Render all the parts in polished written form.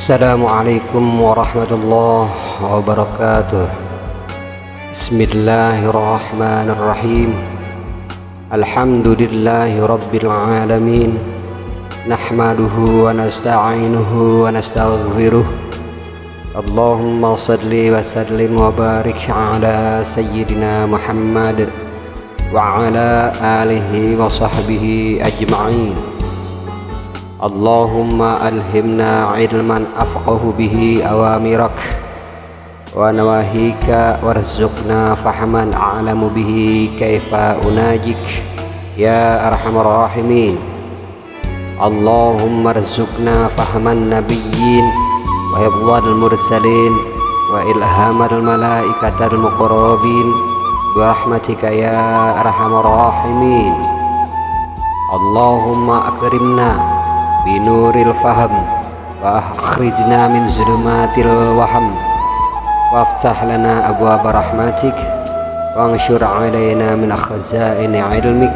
Assalamualaikum warahmatullahi wabarakatuh. Bismillahirrahmanirrahim. Alhamdulillahi rabbil alamin. Nahmaduhu wa nasta'inuhu wa nastaghfiruh. Allahumma salli wa sallim wa barik ala sayyidina Muhammad wa ala alihi wa sahbihi ajma'in. Allahumma alhimna ilman afqahu bihi awamirak wa nawahika warzuqna fahman a'lamu bihi kaifa unajik ya arhamar rahimin. Allahumma arzuqna fahman nabiyyin wa hifdzal mursalin wa ilhamal malaikatal muqarrabin bi rahmatika ya arhamar rahimin. Allahumma akrimna binuril faham wa akhrijna min zulumatil waham waftah lana abwaaba rahmatik wa anshur alaina min khazaini ilmik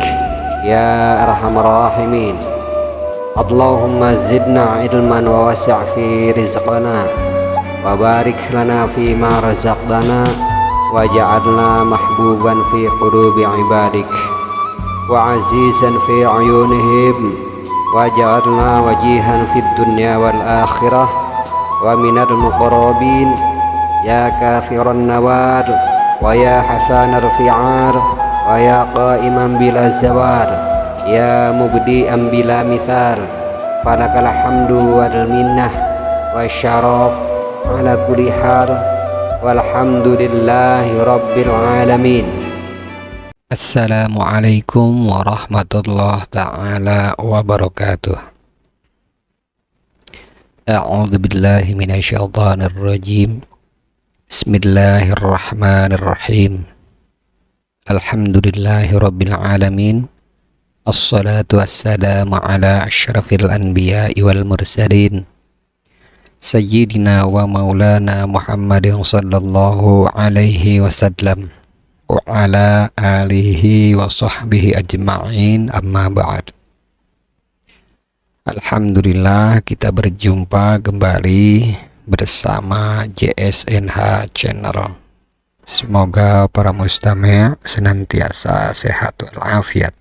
ya arhamar rahimin. Allahumma zidna ilman wa wasi' fi rizqana wa barik lana fi ma razaqtana waj'alna mahbuban fi qulubi ibadik wa azizan fi ayunihim waj'alna wajihan fid dunya wal akhirah wa minal muqarrabin ya kafiran nawar wa ya hasanar fi'ar wa ya qa'iman bila zawar ya mubdi'an bila mithal falakal hamdu wal minnah wa syaraf ala kulli hal walhamdulillahi rabbil alamin. Assalamualaikum warahmatullahi ta'ala wabarakatuh. A'udzu billahi minasyaitonir rajim. Bismillahirrahmanirrahim. Alhamdulillahi rabbil alamin. Assalatu wassalamu ala asyrafil anbiya'i wal mursalin sayyidina wa maulana Muhammadin sallallahu alaihi wasallam wa ala alihi wa sahbihi ajma'in, amma ba'd. Alhamdulillah, kita berjumpa kembali bersama JSNH Channel. Semoga para mustami' senantiasa sehat walafiat,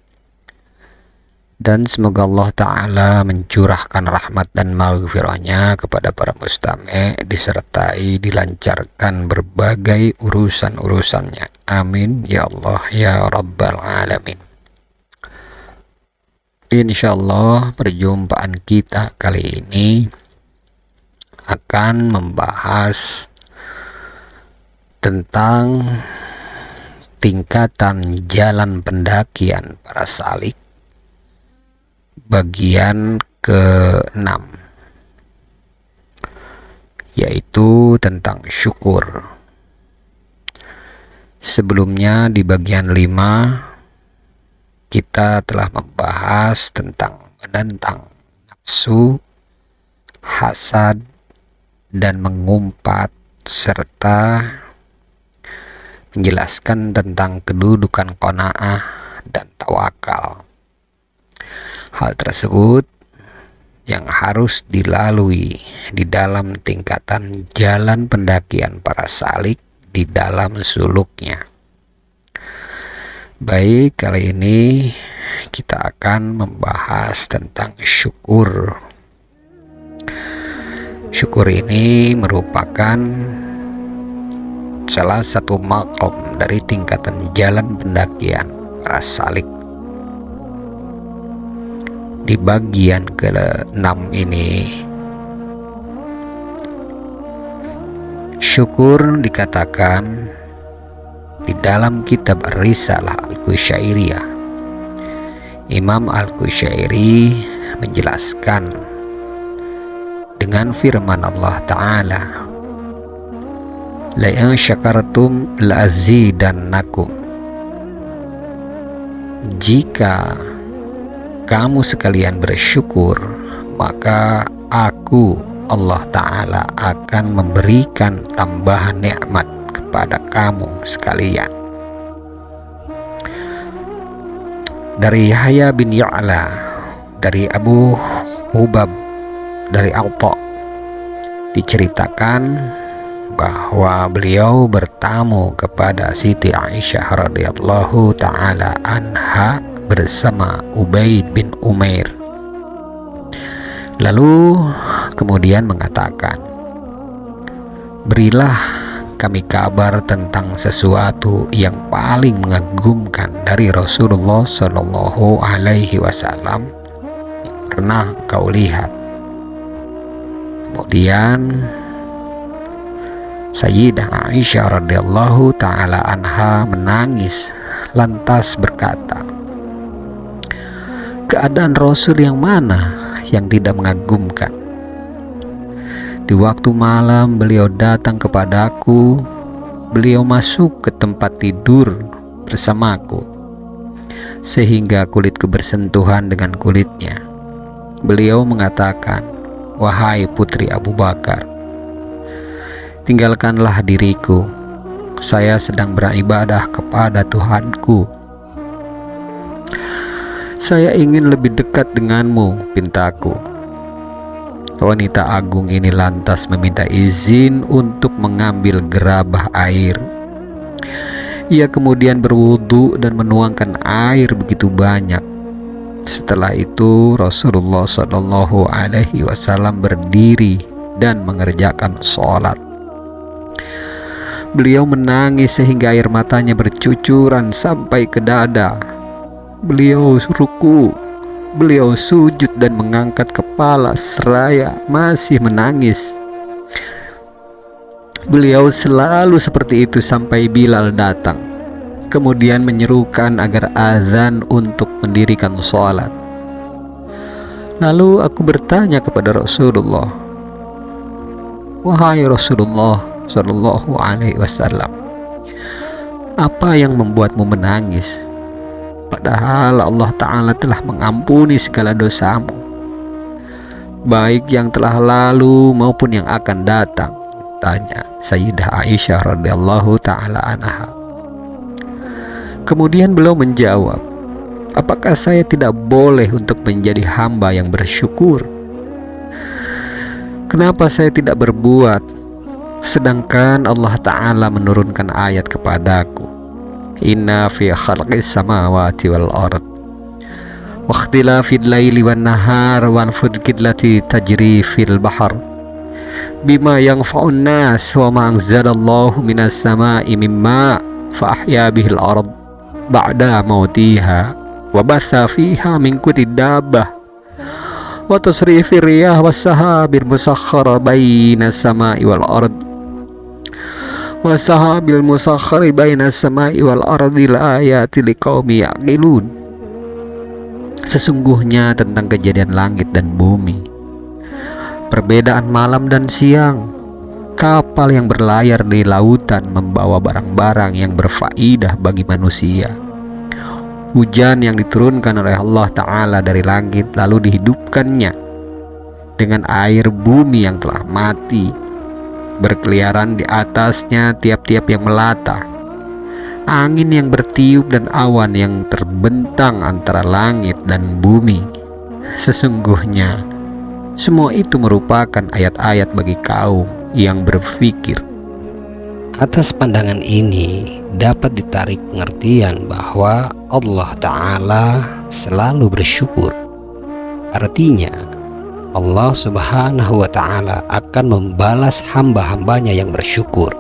dan semoga Allah Ta'ala mencurahkan rahmat dan maghfirahnya kepada para mustami' disertai dilancarkan berbagai urusan-urusannya. Amin ya Allah ya Rabbal Alamin. Insyaallah perjumpaan kita kali ini akan membahas tentang tingkatan jalan pendakian para salik bagian ke-6, yaitu tentang syukur. Sebelumnya di bagian 5 kita telah membahas tentang menentang nafsu, hasad, dan mengumpat, serta menjelaskan tentang kedudukan qanaah dan tawakal. Hal tersebut yang harus dilalui di dalam tingkatan jalan pendakian para salik di dalam suluknya. Baik, kali ini kita akan membahas tentang syukur. Syukur ini merupakan salah satu maqam dari tingkatan jalan pendakian para salik. Di bagian ke-6 ini, syukur dikatakan di dalam kitab Risalah Al-Qusairiyah. Imam Al-Qusairi menjelaskan dengan firman Allah Ta'ala, la in syakartum la azidannakum. Jika kamu sekalian bersyukur, maka aku Allah Ta'ala akan memberikan tambahan nikmat kepada kamu sekalian. Dari Yahya bin Ya'la, dari Abu Hubab, dari Alta, diceritakan bahwa beliau bertamu kepada Siti Aisyah radhiyallahu ta'ala anha bersama Ubaid bin Umair. Lalu kemudian mengatakan, berilah kami kabar tentang sesuatu yang paling mengagumkan dari Rasulullah Shallallahu Alaihi Wasallam yang pernah kau lihat. Kemudian Sayyidah Aisyah radhiyallahu ta'ala anha menangis lantas berkata, keadaan Rasul yang mana yang tidak mengagumkan? Di waktu malam beliau datang kepadaku, beliau masuk ke tempat tidur bersamaku, sehingga kulitku bersentuhan dengan kulitnya. Beliau mengatakan, wahai putri Abu Bakar, tinggalkanlah diriku, saya sedang beribadah kepada Tuhanku. Saya ingin lebih dekat denganmu, pintaku. Wanita agung ini lantas meminta izin untuk mengambil gerabah air. Ia kemudian berwudu dan menuangkan air begitu banyak. Setelah itu Rasulullah Shallallahu Alaihi Wasallam berdiri dan mengerjakan sholat. Beliau menangis sehingga air matanya bercucuran sampai ke dada. Beliau ruku, beliau sujud dan mengangkat kepala seraya masih menangis. Beliau selalu seperti itu sampai Bilal datang, kemudian menyerukan agar azan untuk mendirikan sholat. Lalu aku bertanya kepada Rasulullah, wahai Rasulullah Shallallahu Alaihi Wasallam, apa yang membuatmu menangis? Padahal Allah Ta'ala telah mengampuni segala dosamu, baik yang telah lalu maupun yang akan datang, tanya Sayyidah Aisyah radhiyallahu ta'ala anha. Kemudian beliau menjawab, apakah saya tidak boleh untuk menjadi hamba yang bersyukur? Kenapa saya tidak berbuat, sedangkan Allah Ta'ala menurunkan ayat kepadaku, inna fi khalqis samawati wal ard wa ikhtilafil laili wan nahar wal fulki allati tajri fil bahr bima yanfa'un nas wa ma anzalallahu minas samai mimma fa ahya bihil ard ba'da mautiha wa batha fiha min kulli dabbah wa tasrifir riyah was sahabil musakhkhara bainas samai wal ard wasahabil musakhkhari bainas samai wal ardi laayati liqaumi yaqilun. Sesungguhnya tentang kejadian langit dan bumi, perbedaan malam dan siang, kapal yang berlayar di lautan membawa barang-barang yang berfaedah bagi manusia, hujan yang diturunkan oleh Allah Ta'ala dari langit lalu dihidupkannya dengan air bumi yang telah mati, berkeliaran di atasnya tiap-tiap yang melata, angin yang bertiup dan awan yang terbentang antara langit dan bumi. Sesungguhnya semua itu merupakan ayat-ayat bagi kaum yang berpikir. Atas pandangan ini dapat ditarik pengertian bahwa Allah Ta'ala selalu bersyukur. Artinya Allah Subhanahu wa Ta'ala akan membalas hamba-hambanya yang bersyukur.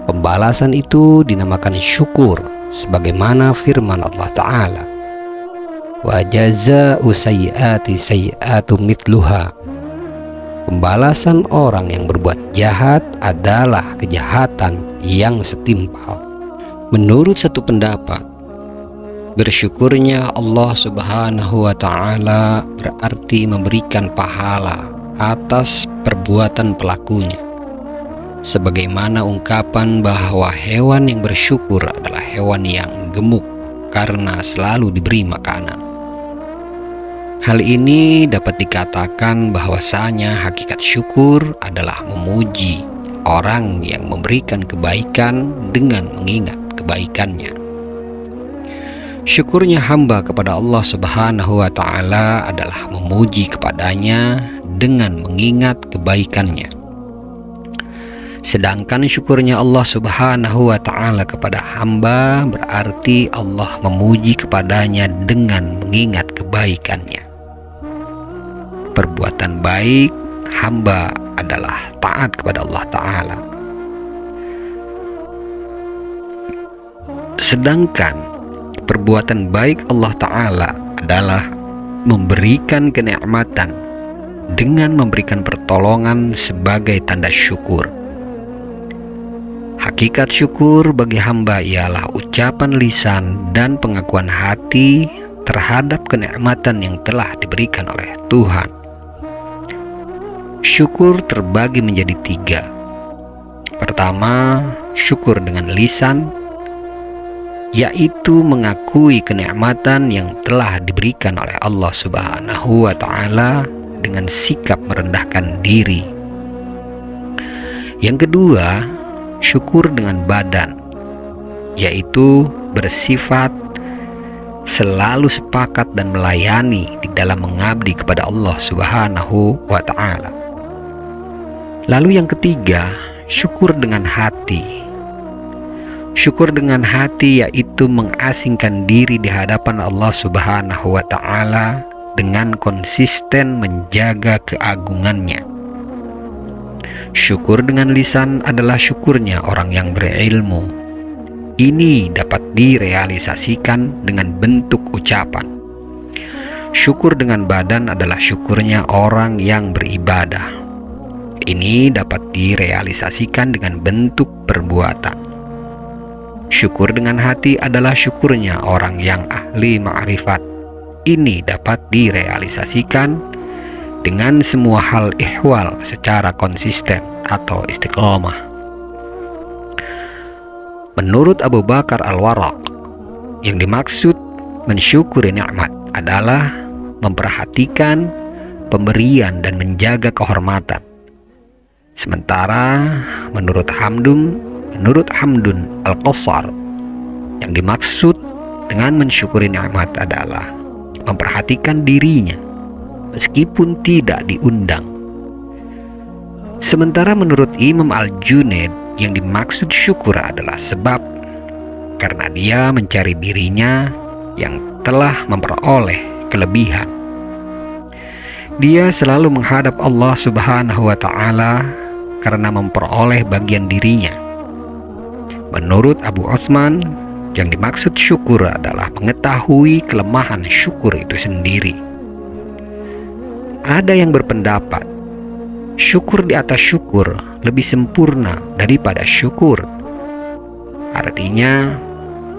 Pembalasan itu dinamakan syukur, sebagaimana firman Allah Ta'ala, wa jazaa'u sayyi'ati sayyi'atu mithluha. Pembalasan orang yang berbuat jahat adalah kejahatan yang setimpal. Menurut satu pendapat, bersyukurnya Allah Subhanahu wa Ta'ala berarti memberikan pahala atas perbuatan pelakunya, sebagaimana ungkapan bahwa hewan yang bersyukur adalah hewan yang gemuk karena selalu diberi makanan. Hal ini dapat dikatakan bahwasanya hakikat syukur adalah memuji orang yang memberikan kebaikan dengan mengingat kebaikannya. Syukurnya hamba kepada Allah Subhanahu wa Ta'ala adalah memuji kepadanya dengan mengingat kebaikannya. Sedangkan syukurnya Allah Subhanahu wa Ta'ala kepada hamba berarti Allah memuji kepadanya dengan mengingat kebaikannya. Perbuatan baik hamba adalah taat kepada Allah Ta'ala. Sedangkan perbuatan baik Allah Ta'ala adalah memberikan kenikmatan dengan memberikan pertolongan sebagai tanda syukur. Hakikat syukur bagi hamba ialah ucapan lisan dan pengakuan hati terhadap kenikmatan yang telah diberikan oleh Tuhan. Syukur terbagi menjadi 3. Pertama, syukur dengan lisan, yaitu mengakui kenikmatan yang telah diberikan oleh Allah Subhanahu wa Ta'ala dengan sikap merendahkan diri. Yang kedua, syukur dengan badan, yaitu bersifat selalu sepakat dan melayani di dalam mengabdi kepada Allah Subhanahu wa Ta'ala. Lalu yang ketiga, syukur dengan hati. Syukur dengan hati yaitu mengasingkan diri di hadapan Allah Subhanahu wa Ta'ala dengan konsisten menjaga keagungannya. Syukur dengan lisan adalah syukurnya orang yang berilmu. Ini dapat direalisasikan dengan bentuk ucapan. Syukur dengan badan adalah syukurnya orang yang beribadah. Ini dapat direalisasikan dengan bentuk perbuatan. Syukur dengan hati adalah syukurnya orang yang ahli ma'rifat. Ini dapat direalisasikan dengan semua hal ihwal secara konsisten atau istiqomah. Menurut Abu Bakar Al-Warraq, yang dimaksud mensyukuri nikmat adalah memperhatikan pemberian dan menjaga kehormatan. Sementara menurut Hamdun Al-Qassar, yang dimaksud dengan mensyukuri nikmat adalah memperhatikan dirinya meskipun tidak diundang. Sementara menurut Imam Al-Junaid, yang dimaksud syukur adalah sebab karena dia mencari dirinya yang telah memperoleh kelebihan. Dia selalu menghadap Allah Subhanahu wa Ta'ala karena memperoleh bagian dirinya. Menurut Abu Utsman, yang dimaksud syukur adalah mengetahui kelemahan syukur itu sendiri. Ada yang berpendapat syukur di atas syukur lebih sempurna daripada syukur. Artinya,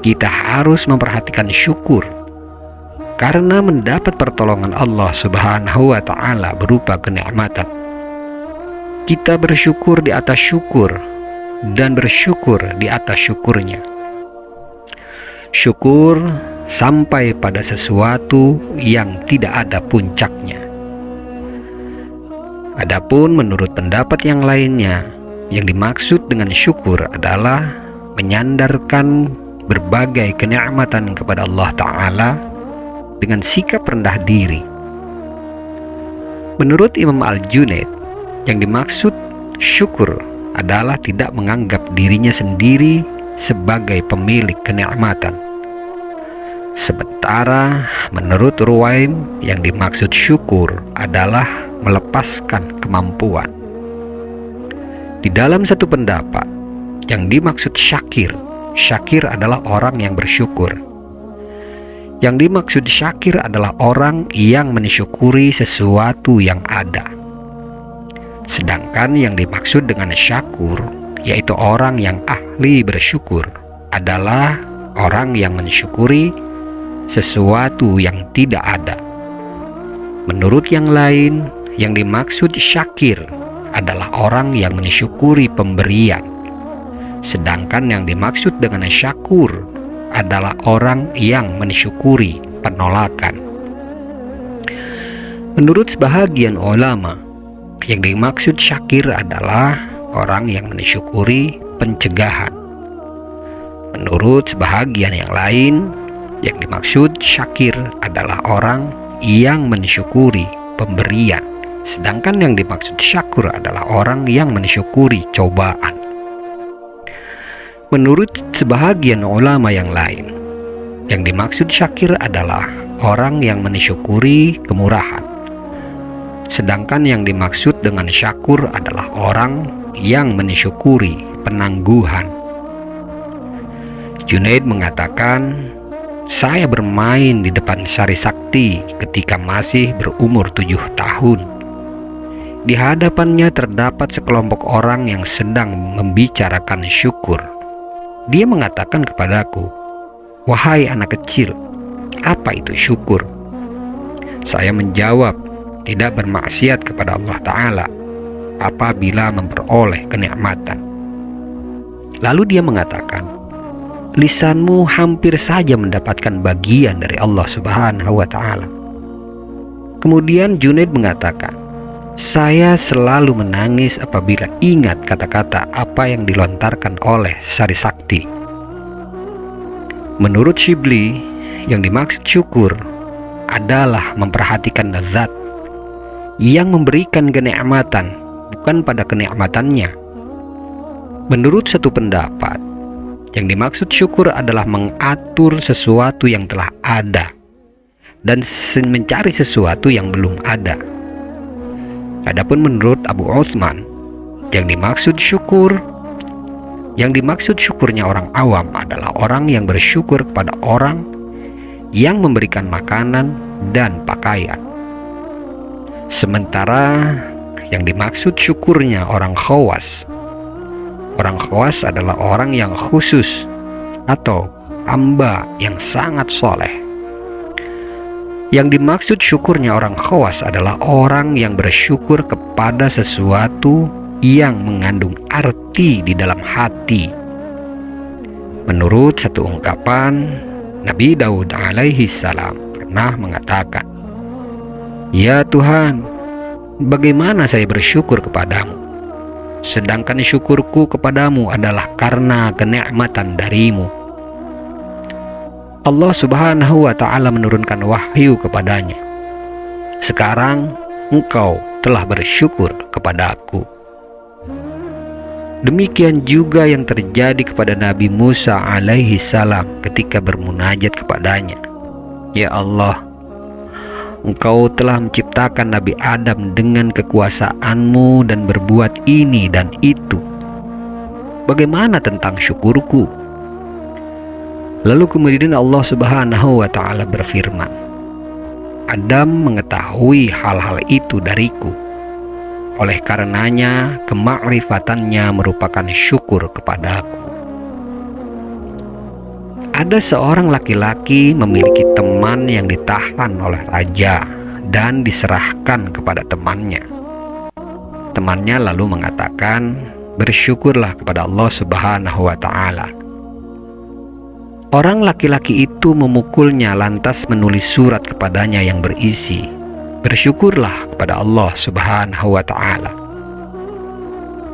kita harus memperhatikan syukur karena mendapat pertolongan Allah Subhanahu wa Ta'ala berupa kenikmatan. Kita bersyukur di atas syukur dan bersyukur di atas syukurnya. Syukur sampai pada sesuatu yang tidak ada puncaknya. Adapun menurut pendapat yang lainnya, yang dimaksud dengan syukur adalah menyandarkan berbagai kenikmatan kepada Allah Ta'ala dengan sikap rendah diri. Menurut Imam Al-Junaid, yang dimaksud syukur adalah tidak menganggap dirinya sendiri sebagai pemilik kenikmatan. Sementara menurut Ruwaim yang dimaksud syukur adalah melepaskan kemampuan. Di dalam satu pendapat, yang dimaksud syakir adalah orang yang bersyukur. Yang dimaksud syakir adalah orang yang mensyukuri sesuatu yang ada. Sedangkan yang dimaksud dengan syakur, yaitu orang yang ahli bersyukur, adalah orang yang mensyukuri sesuatu yang tidak ada. Menurut yang lain, yang dimaksud syakir adalah orang yang mensyukuri pemberian. Sedangkan yang dimaksud dengan syakur adalah orang yang mensyukuri penolakan. Menurut sebahagian ulama, yang dimaksud syakir adalah orang yang mensyukuri pencegahan. Menurut sebahagian yang lain, yang dimaksud syakir adalah orang yang mensyukuri pemberian. Sedangkan yang dimaksud syakur adalah orang yang mensyukuri cobaan. Menurut sebahagian ulama yang lain, yang dimaksud syakir adalah orang yang mensyukuri kemurahan. Sedangkan yang dimaksud dengan syakur adalah orang yang mensyukuri penangguhan. Junaid mengatakan, "Saya bermain di depan Sari Sakti ketika masih berumur 7 tahun. Di hadapannya terdapat sekelompok orang yang sedang membicarakan syukur. Dia mengatakan kepadaku, 'Wahai anak kecil, apa itu syukur?' Saya menjawab, 'Tidak bermaksiat kepada Allah Ta'ala apabila memperoleh kenikmatan.' Lalu dia mengatakan, 'Lisanmu hampir saja mendapatkan bagian dari Allah Subhanahu wa Ta'ala.' Kemudian Junaid mengatakan, 'Saya selalu menangis apabila ingat kata-kata apa yang dilontarkan oleh Sari Sakti.' Menurut Shibli, yang dimaksud syukur adalah memperhatikan zat yang memberikan kenikmatan, bukan pada kenikmatannya. Menurut satu pendapat, yang dimaksud syukur adalah mengatur sesuatu yang telah ada dan mencari sesuatu yang belum ada. Adapun menurut Abu Uthman, yang dimaksud syukurnya orang awam adalah orang yang bersyukur kepada orang yang memberikan makanan dan pakaian. Sementara yang dimaksud syukurnya orang khawas adalah orang yang khusus atau hamba yang sangat soleh. Yang dimaksud syukurnya orang khawas adalah orang yang bersyukur kepada sesuatu yang mengandung arti di dalam hati. Menurut satu ungkapan, Nabi Daud alaihi salam pernah mengatakan, "Ya Tuhan, bagaimana saya bersyukur kepadamu? Sedangkan syukurku kepadamu adalah karena kenikmatan darimu." Allah Subhanahu wa Ta'ala menurunkan wahyu kepadanya, "Sekarang engkau telah bersyukur kepada-Aku." Demikian juga yang terjadi kepada Nabi Musa alaihi salam ketika bermunajat kepadanya, "Ya Allah, Engkau telah menciptakan Nabi Adam dengan kekuasaan-Mu dan berbuat ini dan itu. Bagaimana tentang syukurku?" Lalu kemudian Allah Subhanahu wa Ta'ala berfirman, "Adam mengetahui hal-hal itu dariku. Oleh karenanya kemakrifatannya merupakan syukur kepadaku." Ada seorang laki-laki memiliki teman yang ditahan oleh raja dan diserahkan kepada temannya. Temannya lalu mengatakan, "Bersyukurlah kepada Allah Subhanahu wa Ta'ala." Orang laki-laki itu memukulnya lantas menulis surat kepadanya yang berisi, "Bersyukurlah kepada Allah Subhanahu wa Ta'ala."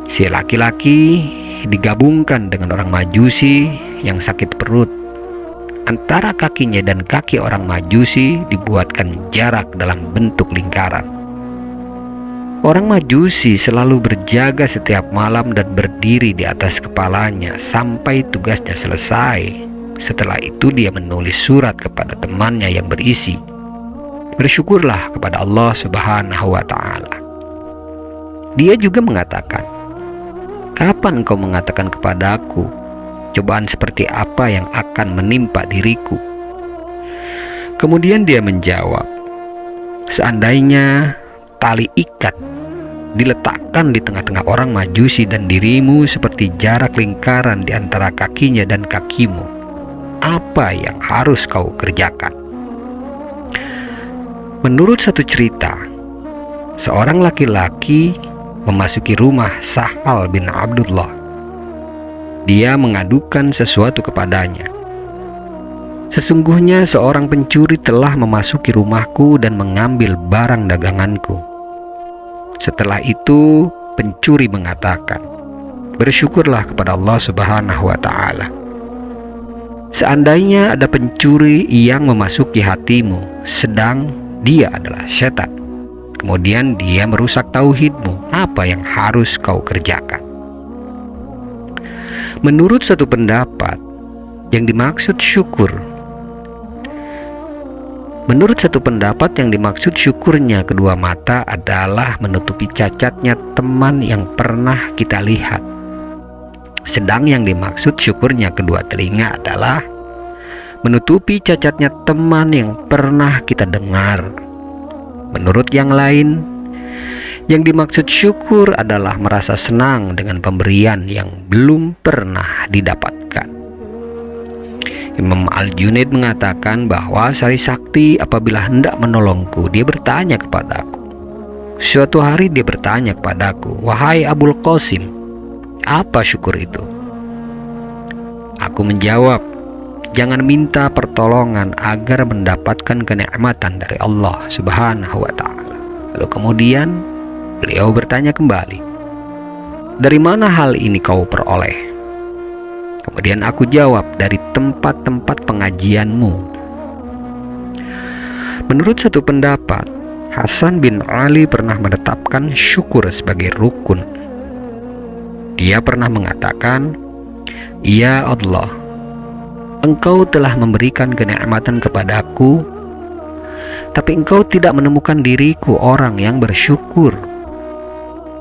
Si laki-laki digabungkan dengan orang Majusi yang sakit perut. Antara kakinya dan kaki orang Majusi dibuatkan jarak dalam bentuk lingkaran. Orang Majusi selalu berjaga setiap malam dan berdiri di atas kepalanya sampai tugasnya selesai. Setelah itu dia menulis surat kepada temannya yang berisi, "Bersyukurlah kepada Allah Subhanahu wa Ta'ala." Dia juga mengatakan, "Kapan engkau mengatakan kepadaku cobaan seperti apa yang akan menimpa diriku?" Kemudian dia menjawab, "Seandainya tali ikat diletakkan di tengah-tengah orang Majusi dan dirimu seperti jarak lingkaran di antara kakinya dan kakimu, apa yang harus kau kerjakan?" Menurut satu cerita, seorang laki-laki memasuki rumah Sahal bin Abdullah. Dia mengadukan sesuatu kepadanya. "Sesungguhnya seorang pencuri telah memasuki rumahku dan mengambil barang daganganku." Setelah itu pencuri mengatakan, "Bersyukurlah kepada Allah Subhanahu wa Ta'ala. Seandainya ada pencuri yang memasuki hatimu, sedang dia adalah setan, kemudian dia merusak tauhidmu, apa yang harus kau kerjakan?" Menurut satu pendapat, yang dimaksud syukurnya kedua mata adalah menutupi cacatnya teman yang pernah kita lihat. Sedang yang dimaksud syukurnya kedua telinga adalah menutupi cacatnya teman yang pernah kita dengar. Menurut yang lain, yang dimaksud syukur adalah merasa senang dengan pemberian yang belum pernah didapatkan. Imam Al-Junaid mengatakan bahwa Sari Sakti apabila hendak menolongku, dia bertanya kepadaku. Suatu hari dia bertanya kepadaku, "Wahai Abul Qasim, apa syukur itu?" Aku menjawab, "Jangan minta pertolongan agar mendapatkan kenikmatan dari Allah Subhanahu wa Ta'ala." Lalu kemudian beliau bertanya kembali, "Dari mana hal ini kau peroleh?" Kemudian aku jawab, "Dari tempat-tempat pengajianmu." Menurut satu pendapat, Hasan bin Ali pernah menetapkan syukur sebagai rukun. Dia pernah mengatakan, "Ya Allah, Engkau telah memberikan kenikmatan kepadaku, tapi Engkau tidak menemukan diriku orang yang bersyukur.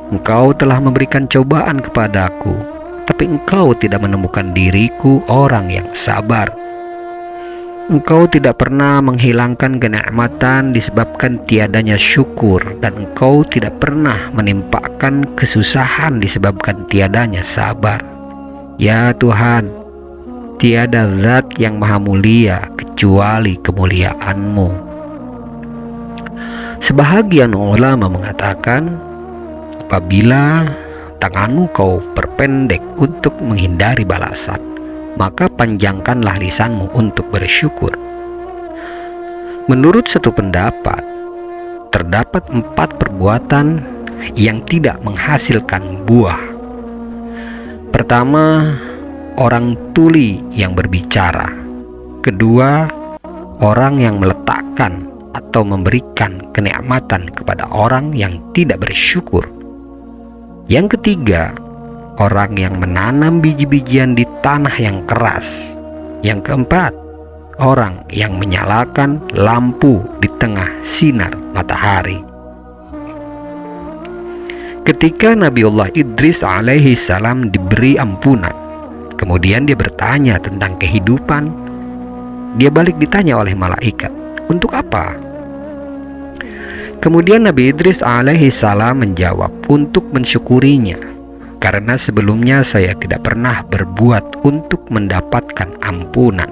Engkau telah memberikan cobaan kepadaku, tapi Engkau tidak menemukan diriku orang yang sabar. Engkau tidak pernah menghilangkan kenikmatan disebabkan tiadanya syukur, dan Engkau tidak pernah menimpakan kesusahan disebabkan tiadanya sabar. Ya Tuhan, tiada zat yang maha mulia kecuali kemuliaan-Mu." Sebahagian ulama mengatakan, apabila tanganmu kau perpendek untuk menghindari balasan, maka panjangkanlah lisanmu untuk bersyukur. Menurut satu pendapat, terdapat 4 perbuatan yang tidak menghasilkan buah. Pertama, orang tuli yang berbicara. Kedua, orang yang meletakkan atau memberikan kenikmatan kepada orang yang tidak bersyukur. Yang ketiga, orang yang menanam biji-bijian di tanah yang keras. Yang keempat, orang yang menyalakan lampu di tengah sinar matahari. Ketika Nabiullah Idris alaihi salam diberi ampunan, kemudian dia bertanya tentang kehidupan, dia balik ditanya oleh malaikat, "Untuk apa?" Kemudian Nabi Idris alaihi salam menjawab, "Untuk mensyukurinya, karena sebelumnya saya tidak pernah berbuat untuk mendapatkan ampunan."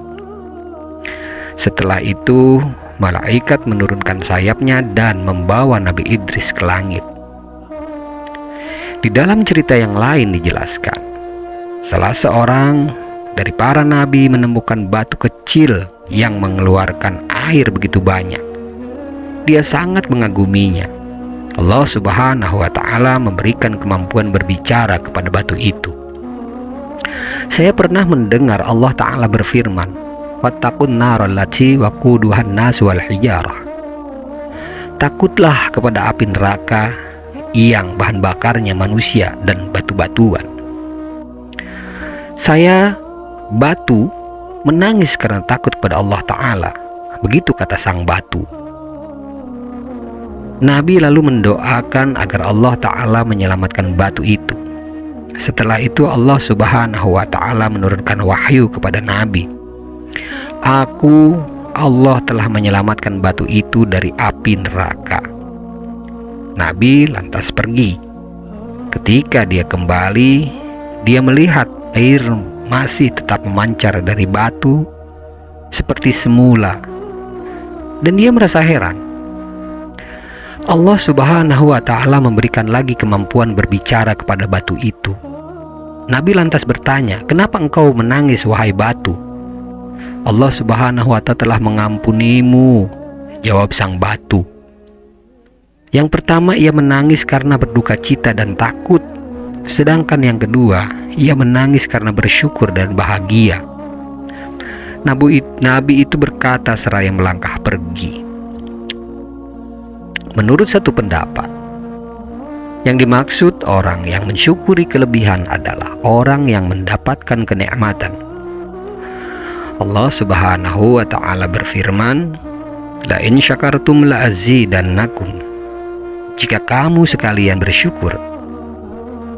Setelah itu malaikat menurunkan sayapnya dan membawa Nabi Idris ke langit. Di dalam cerita yang lain dijelaskan, salah seorang dari para nabi menemukan batu kecil yang mengeluarkan air begitu banyak. Dia sangat mengaguminya. Allah Subhanahu wa Ta'ala memberikan kemampuan berbicara kepada batu itu. Saya pernah mendengar Allah Ta'ala berfirman, "Wattaqun naral lati waquduhan nas wal hijarah." Takutlah kepada api neraka yang bahan bakarnya manusia dan batu-batuan. Saya batu menangis karena takut kepada Allah Ta'ala. Begitu kata sang batu. Nabi lalu mendoakan agar Allah Ta'ala menyelamatkan batu itu. Setelah itu Allah Subhanahu wa Ta'ala menurunkan wahyu kepada Nabi. Allah telah menyelamatkan batu itu dari api neraka. Nabi lantas pergi. Ketika dia kembali, dia melihat air masih tetap memancar dari batu seperti semula. Dan dia merasa heran. Allah Subhanahu wa Ta'ala memberikan lagi kemampuan berbicara kepada batu itu. Nabi lantas bertanya, "Kenapa engkau menangis, wahai batu?" "Allah Subhanahu wa Ta'ala telah mengampunimu," jawab sang batu. Yang pertama, ia menangis karena berduka cita dan takut. Sedangkan yang kedua, ia menangis karena bersyukur dan bahagia. Nabi itu berkata seraya melangkah pergi. Menurut satu pendapat, yang dimaksud orang yang mensyukuri kelebihan adalah orang yang mendapatkan kenikmatan. Allah Subhanahu wa Ta'ala berfirman, "La in syakartum la azidannakum." Jika kamu sekalian bersyukur,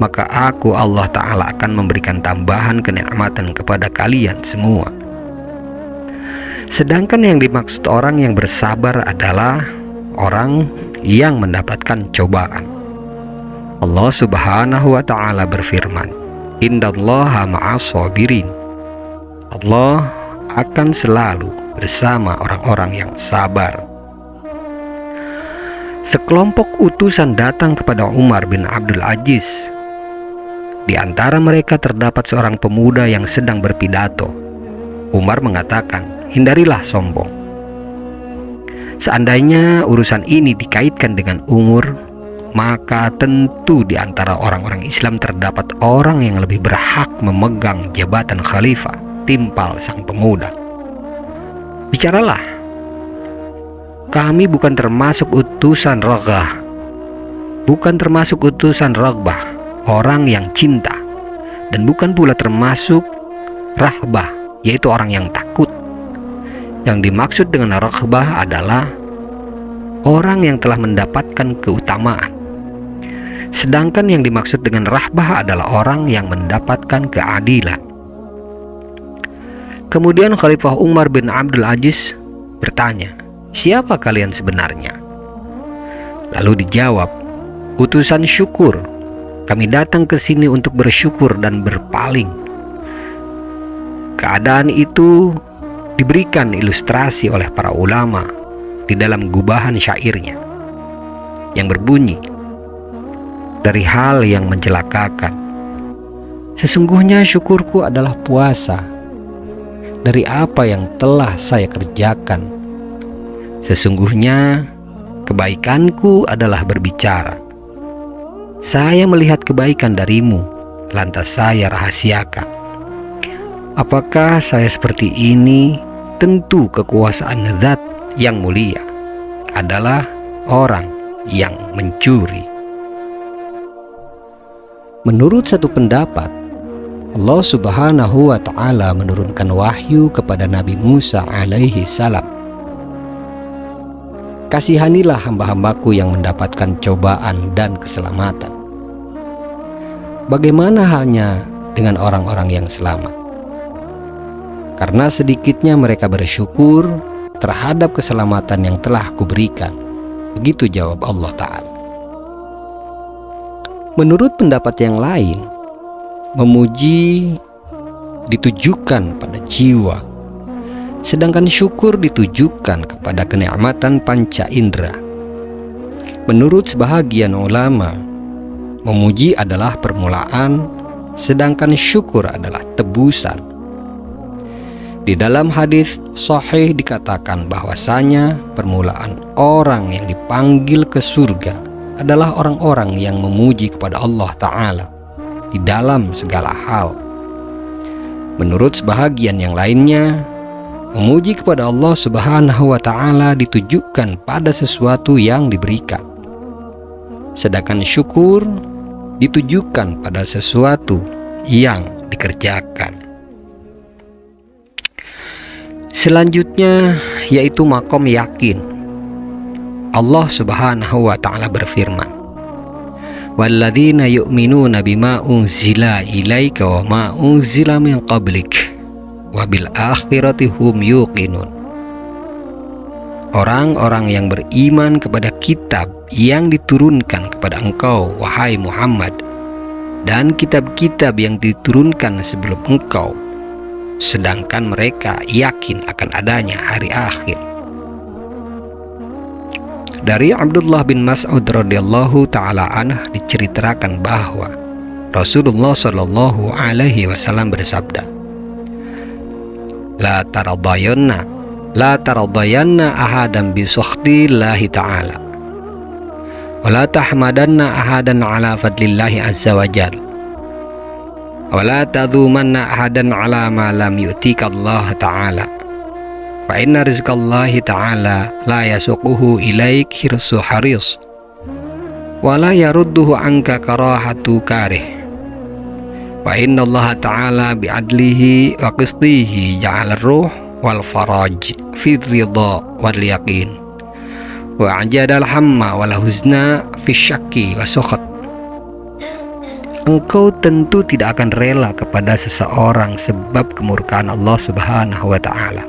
maka aku Allah Ta'ala akan memberikan tambahan kenikmatan kepada kalian semua. Sedangkan yang dimaksud orang yang bersabar adalah orang yang mendapatkan cobaan. Allah Subhanahu wa Ta'ala berfirman, "Innallaha ma'as sabirin." Allah akan selalu bersama orang-orang yang sabar. Sekelompok utusan datang kepada Umar bin Abdul Aziz. Di antara mereka terdapat seorang pemuda yang sedang berpidato. Umar mengatakan, "Hindarilah sombong. Seandainya urusan ini dikaitkan dengan umur, maka tentu di antara orang-orang Islam terdapat orang yang lebih berhak memegang jabatan khalifah," timpal sang pemuda. "Bicaralah. Kami bukan termasuk utusan raghah, bukan termasuk utusan raghbah, orang yang cinta, dan bukan pula termasuk rahbah, yaitu orang yang takut. Yang dimaksud dengan raghbah adalah orang yang telah mendapatkan keutamaan. Sedangkan yang dimaksud dengan rahbah adalah orang yang mendapatkan keadilan." Kemudian Khalifah Umar bin Abdul Aziz bertanya, "Siapa kalian sebenarnya?" Lalu dijawab, "Utusan syukur. Kami datang ke sini untuk bersyukur dan berpaling." Keadaan itu diberikan ilustrasi oleh para ulama di dalam gubahan syairnya yang berbunyi, "Dari hal yang mencelakakan, sesungguhnya syukurku adalah puasa. Dari apa yang telah saya kerjakan, sesungguhnya kebaikanku adalah berbicara. Saya melihat kebaikan darimu, lantas saya rahasiakan. Apakah saya seperti ini? Tentu kekuasaan zat yang mulia adalah orang yang mencuri." Menurut satu pendapat, Allah Subhanahu wa Ta'ala menurunkan wahyu kepada Nabi Musa alaihi salam, "Kasihanilah hamba-hambaku yang mendapatkan cobaan dan keselamatan. Bagaimana halnya dengan orang-orang yang selamat? Karena sedikitnya mereka bersyukur terhadap keselamatan yang telah kuberikan." Begitu jawab Allah Ta'ala. Menurut pendapat yang lain, memuji ditujukan pada jiwa, sedangkan syukur ditujukan kepada kenikmatan panca indera. Menurut sebahagian ulama, memuji adalah permulaan, sedangkan syukur adalah tebusan. Di dalam hadis sahih dikatakan bahwasanya permulaan orang yang dipanggil ke surga adalah orang-orang yang memuji kepada Allah Ta'ala di dalam segala hal. Menurut sebahagian yang lainnya, memuji kepada Allah Subhanahu wa Ta'ala ditujukan pada sesuatu yang diberikan, sedangkan syukur ditujukan pada sesuatu yang dikerjakan. Selanjutnya yaitu makom yakin. Allah Subhanahu wa ta'ala berfirman, walladzina yu'minuna bima unzila ilaika wa ma unzila min qablik wa bil akhirati hum yuqinun. Orang-orang yang beriman kepada kitab yang diturunkan kepada engkau, wahai Muhammad, dan kitab-kitab yang diturunkan sebelum engkau, sedangkan mereka yakin akan adanya hari akhir. Dari Abdullah bin Mas'ud radhiyallahu ta'ala anhu diceritakan bahwa Rasulullah shallallahu alaihi wasallam bersabda, La taradayanna ahadan bi sukhtillahi ta'ala wa la tahmadanna ahadan ala fadlillahi azza wa jalla wa la tadhumanna ahadan ala ma lam yu'tika Allah ta'ala fa inna rizqallahi ta'ala la yasuquhu ilaik hirsu haris wa la yarudduhu anka karahatu karih wa inna Allah ta'ala bi'adlihi wa qistihi ja'ala ruh wal faraj fi ridha wal yaqin wa ajadal hamma wal huzna fi syakki wa sukhat. Engkau tentu tidak akan rela kepada seseorang sebab kemurkaan Allah Subhanahu wa ta'ala.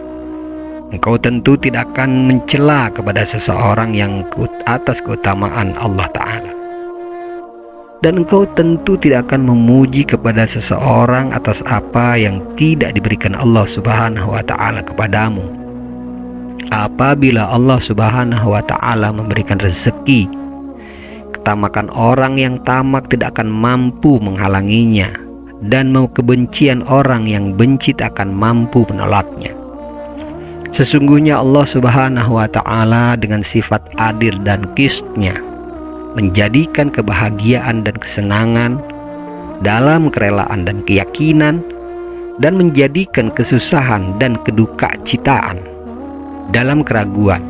Engkau tentu tidak akan mencela kepada seseorang yang atas keutamaan Allah ta'ala. Dan engkau tentu tidak akan memuji kepada seseorang atas apa yang tidak diberikan Allah Subhanahu wa ta'ala kepadamu. Apabila Allah Subhanahu wa ta'ala memberikan rezeki, ketamakan orang yang tamak tidak akan mampu menghalanginya, dan kebencian orang yang benci tak akan mampu menolaknya. Sesungguhnya Allah Subhanahu wa ta'ala dengan sifat adil dan qist-Nya menjadikan kebahagiaan dan kesenangan dalam kerelaan dan keyakinan, dan menjadikan kesusahan dan kedukacitaan dalam keraguan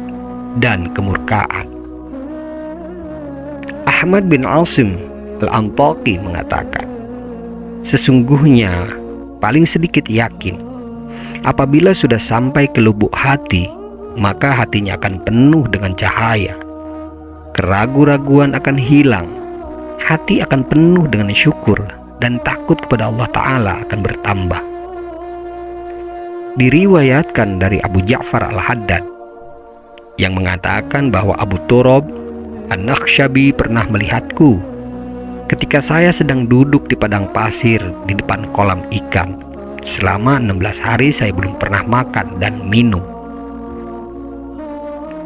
dan kemurkaan. Ahmad bin Asim Al-Antaqi mengatakan, sesungguhnya paling sedikit yakin apabila sudah sampai ke lubuk hati, maka hatinya akan penuh dengan cahaya. Keraguan-raguan akan hilang, hati akan penuh dengan syukur, dan takut kepada Allah Ta'ala akan bertambah. Diriwayatkan dari Abu Ja'far Al-Haddad yang mengatakan bahwa Abu Turab An-Nakhshabi pernah melihatku ketika saya sedang duduk di padang pasir di depan kolam ikan. Selama 16 hari saya belum pernah makan dan minum.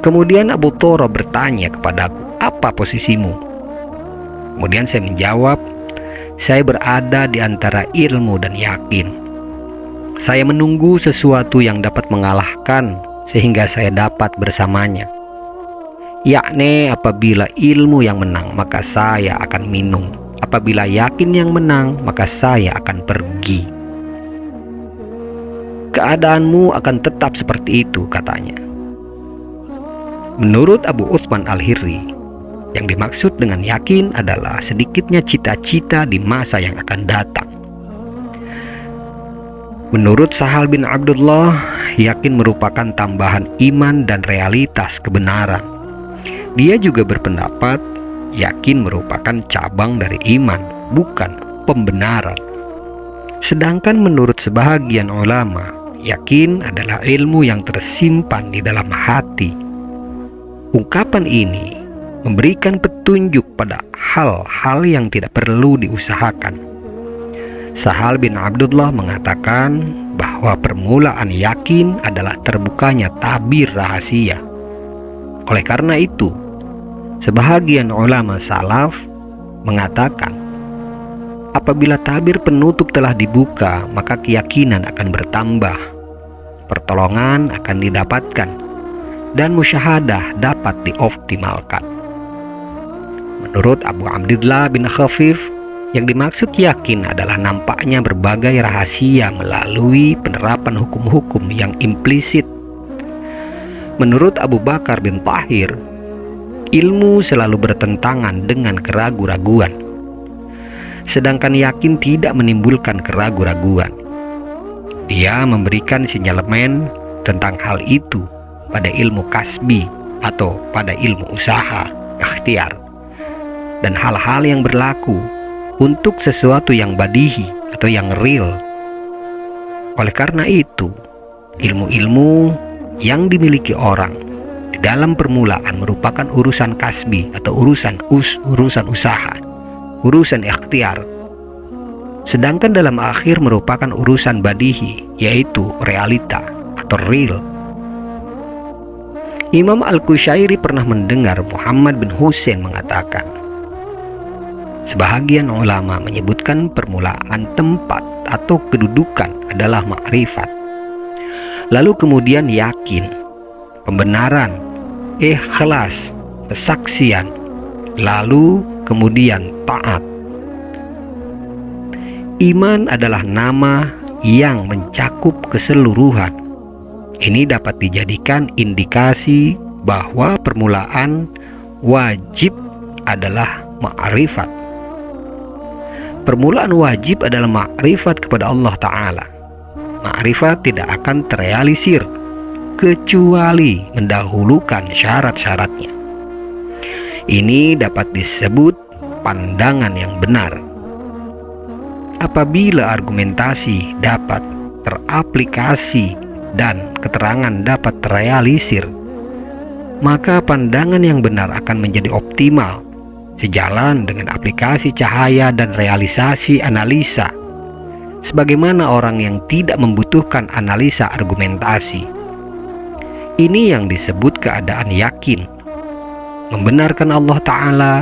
Kemudian Abu Turab bertanya kepadaku, apa posisimu? Kemudian saya menjawab, saya berada di antara ilmu dan yakin. Saya menunggu sesuatu yang dapat mengalahkan sehingga saya dapat bersamanya. Yakni apabila ilmu yang menang, maka saya akan minum. Apabila yakin yang menang, maka saya akan pergi. Keadaanmu akan tetap seperti itu, katanya. Menurut Abu Uthman Al-Hirri, yang dimaksud dengan yakin adalah sedikitnya cita-cita di masa yang akan datang. Menurut Sahal bin Abdullah, yakin merupakan tambahan iman dan realitas kebenaran. Dia juga berpendapat yakin merupakan cabang dari iman, bukan pembenaran. Sedangkan menurut sebahagian ulama, yakin adalah ilmu yang tersimpan di dalam hati. Ungkapan ini memberikan petunjuk pada hal-hal yang tidak perlu diusahakan. Sahal bin Abdullah mengatakan bahwa permulaan yakin adalah terbukanya tabir rahasia. Oleh karena itu, sebahagian ulama salaf mengatakan, apabila tabir penutup telah dibuka, maka keyakinan akan bertambah, pertolongan akan didapatkan, dan musyahadah dapat dioptimalkan. Menurut Abu Abdillah bin Khafif, yang dimaksud yakin adalah nampaknya berbagai rahasia melalui penerapan hukum-hukum yang implisit. Menurut Abu Bakar bin Tahir, ilmu selalu bertentangan dengan keraguan-raguan, sedangkan yakin tidak menimbulkan keraguan-raguan. Dia memberikan sinyalemen tentang hal itu pada ilmu kasbi atau pada ilmu usaha, ikhtiar, dan hal-hal yang berlaku untuk sesuatu yang badihi atau yang real. Oleh karena itu, ilmu-ilmu yang dimiliki orang di dalam permulaan merupakan urusan kasbi atau urusan usaha, urusan ikhtiar. Sedangkan dalam akhir merupakan urusan badihi, yaitu realita atau real. Imam Al-Qushairi pernah mendengar Muhammad bin Husain mengatakan, sebahagian ulama menyebutkan permulaan tempat atau kedudukan adalah ma'rifat, lalu kemudian yakin, pembenaran, ikhlas, kesaksian, lalu kemudian taat. Iman adalah nama yang mencakup keseluruhan. Ini dapat dijadikan indikasi bahwa permulaan wajib adalah ma'rifat. Permulaan wajib adalah ma'rifat kepada Allah Ta'ala. Ma'rifat tidak akan terrealisir kecuali mendahulukan syarat-syaratnya. Ini dapat disebut pandangan yang benar. Apabila argumentasi dapat teraplikasi dan keterangan dapat terrealisir, maka pandangan yang benar akan menjadi optimal, sejalan dengan aplikasi cahaya dan realisasi analisa, sebagaimana orang yang tidak membutuhkan analisa argumentasi. Ini yang disebut keadaan yakin, membenarkan Allah Ta'ala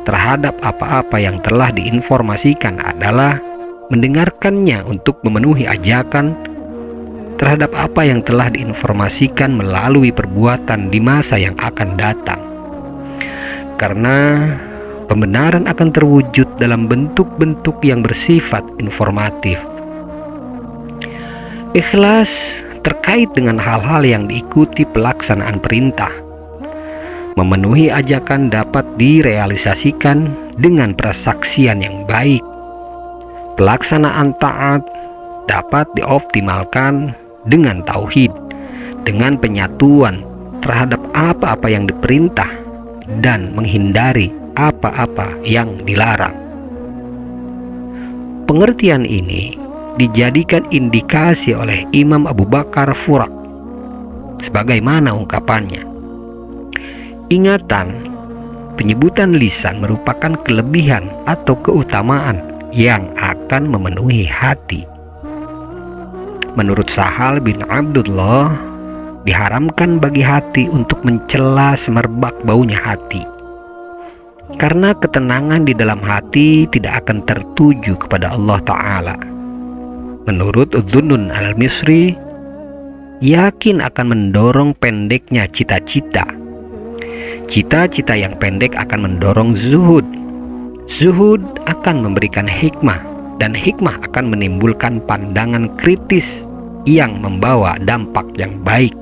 terhadap apa-apa yang telah diinformasikan adalah mendengarkannya untuk memenuhi ajakan terhadap apa yang telah diinformasikan melalui perbuatan di masa yang akan datang. Karena pembenaran akan terwujud dalam bentuk-bentuk yang bersifat informatif. Ikhlas terkait dengan hal-hal yang diikuti pelaksanaan perintah. Memenuhi ajakan dapat direalisasikan dengan persaksian yang baik. Pelaksanaan taat dapat dioptimalkan dengan tauhid, dengan penyatuan terhadap apa-apa yang diperintah dan menghindari apa-apa yang dilarang. Pengertian ini dijadikan indikasi oleh Imam Abu Bakar Furak, sebagaimana ungkapannya, ingatan, penyebutan lisan merupakan kelebihan atau keutamaan yang akan memenuhi hati. Menurut Sahal bin Abdullah, diharamkan bagi hati untuk mencela semerbak baunya hati, karena ketenangan di dalam hati tidak akan tertuju kepada Allah Ta'ala. Menurut Udhunun al-Misri, yakin akan mendorong pendeknya cita-cita. Cita-cita yang pendek akan mendorong zuhud. Zuhud akan memberikan hikmah, dan hikmah akan menimbulkan pandangan kritis yang membawa dampak yang baik.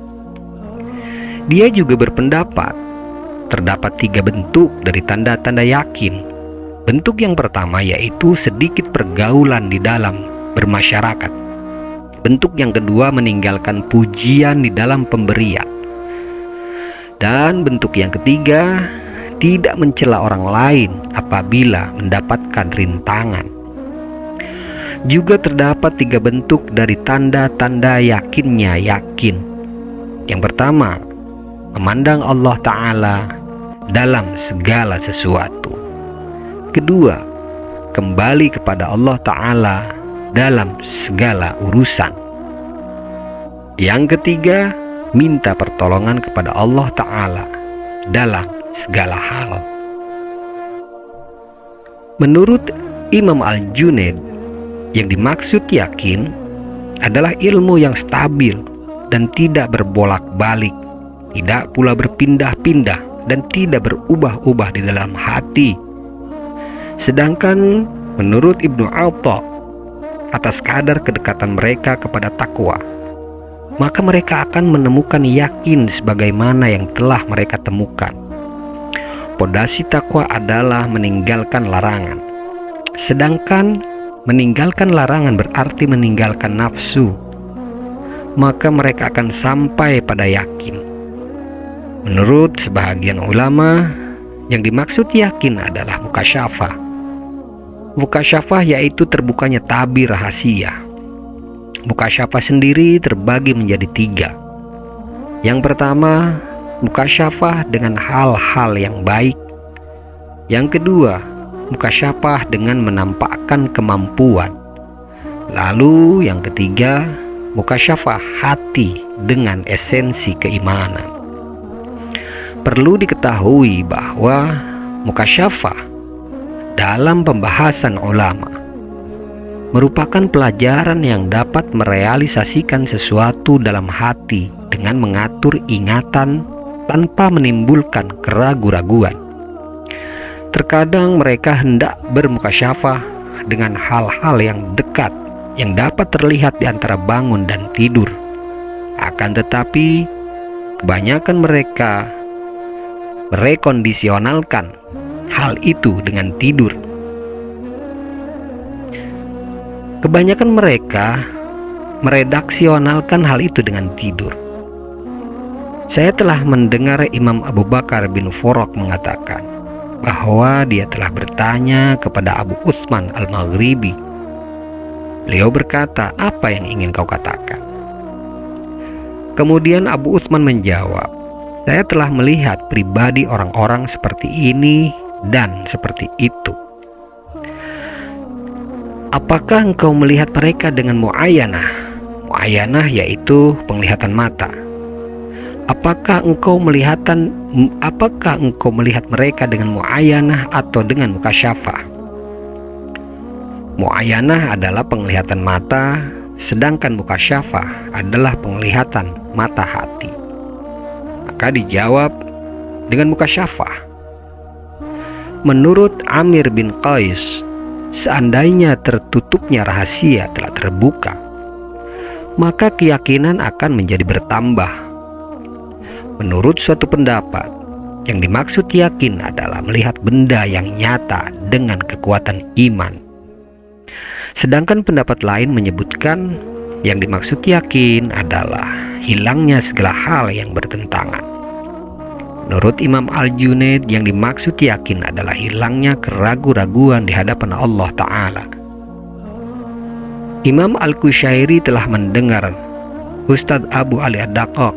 Dia juga berpendapat terdapat 3 bentuk dari tanda-tanda yakin. Bentuk yang pertama yaitu sedikit pergaulan di dalam bermasyarakat. Bentuk yang kedua meninggalkan pujian di dalam pemberian. Dan bentuk yang ketiga, tidak mencela orang lain apabila mendapatkan rintangan. Juga terdapat 3 bentuk dari tanda-tanda yakinnya yakin. Yang pertama, memandang Allah Ta'ala dalam segala sesuatu. Kedua, kembali kepada Allah Ta'ala dalam segala urusan. Yang ketiga, minta pertolongan kepada Allah Ta'ala dalam segala hal. Menurut Imam Al-Junaid, yang dimaksud yakin adalah ilmu yang stabil dan tidak berbolak-balik, tidak pula berpindah-pindah dan tidak berubah-ubah di dalam hati. Sedangkan menurut Ibnu Atha, atas kadar kedekatan mereka kepada takwa, maka mereka akan menemukan yakin sebagaimana yang telah mereka temukan. Pondasi takwa adalah meninggalkan larangan. Sedangkan meninggalkan larangan berarti meninggalkan nafsu. maka mereka akan sampai pada yakin. Menurut sebahagian ulama, yang dimaksud yakin adalah mukasyafah. Mukasyafah yaitu terbukanya tabir rahasia. Mukasyafah sendiri terbagi menjadi 3. Yang pertama, mukasyafah dengan hal-hal yang baik. Yang kedua, mukasyafah dengan menampakkan kemampuan. Lalu yang ketiga, mukasyafah hati dengan esensi keimanan. Perlu diketahui bahwa mukasyafah dalam pembahasan ulama merupakan pelajaran yang dapat merealisasikan sesuatu dalam hati dengan mengatur ingatan tanpa menimbulkan keraguan-raguan. Terkadang mereka hendak bermukasyafah dengan hal-hal yang dekat yang dapat terlihat di antara bangun dan tidur. Akan tetapi, kebanyakan mereka merekondisionalkan hal itu dengan tidur. Kebanyakan mereka meredaksionalkan hal itu dengan tidur. Saya telah mendengar Imam Abu Bakar bin Furaq mengatakan bahwa dia telah bertanya kepada Abu Utsman Al-Maghribi. Beliau berkata, "Apa yang ingin kau katakan?" Kemudian Abu Utsman menjawab, "Saya telah melihat pribadi orang-orang seperti ini dan seperti itu." Apakah engkau melihat mereka dengan mu'ayyanah? Mu'ayyanah yaitu penglihatan mata. Apakah engkau melihat mereka dengan mu'ayyanah atau dengan mukasyafah? Mu'ayyanah adalah penglihatan mata, sedangkan mukasyafah adalah penglihatan mata hati. Maka dijawab dengan mukasyafah. Menurut Amir bin Qais, seandainya tertutupnya rahasia telah terbuka, maka keyakinan akan menjadi bertambah. Menurut suatu pendapat, yang dimaksud yakin adalah melihat benda yang nyata dengan kekuatan iman. Sedangkan pendapat lain menyebutkan yang dimaksud yakin adalah hilangnya segala hal yang bertentangan. Menurut Imam Al-Junaid, yang dimaksud yakin adalah hilangnya keraguan-raguan di hadapan Allah Ta'ala. Imam Al-Qushairi telah mendengar Ustadz Abu Ali Ad-Daqqaq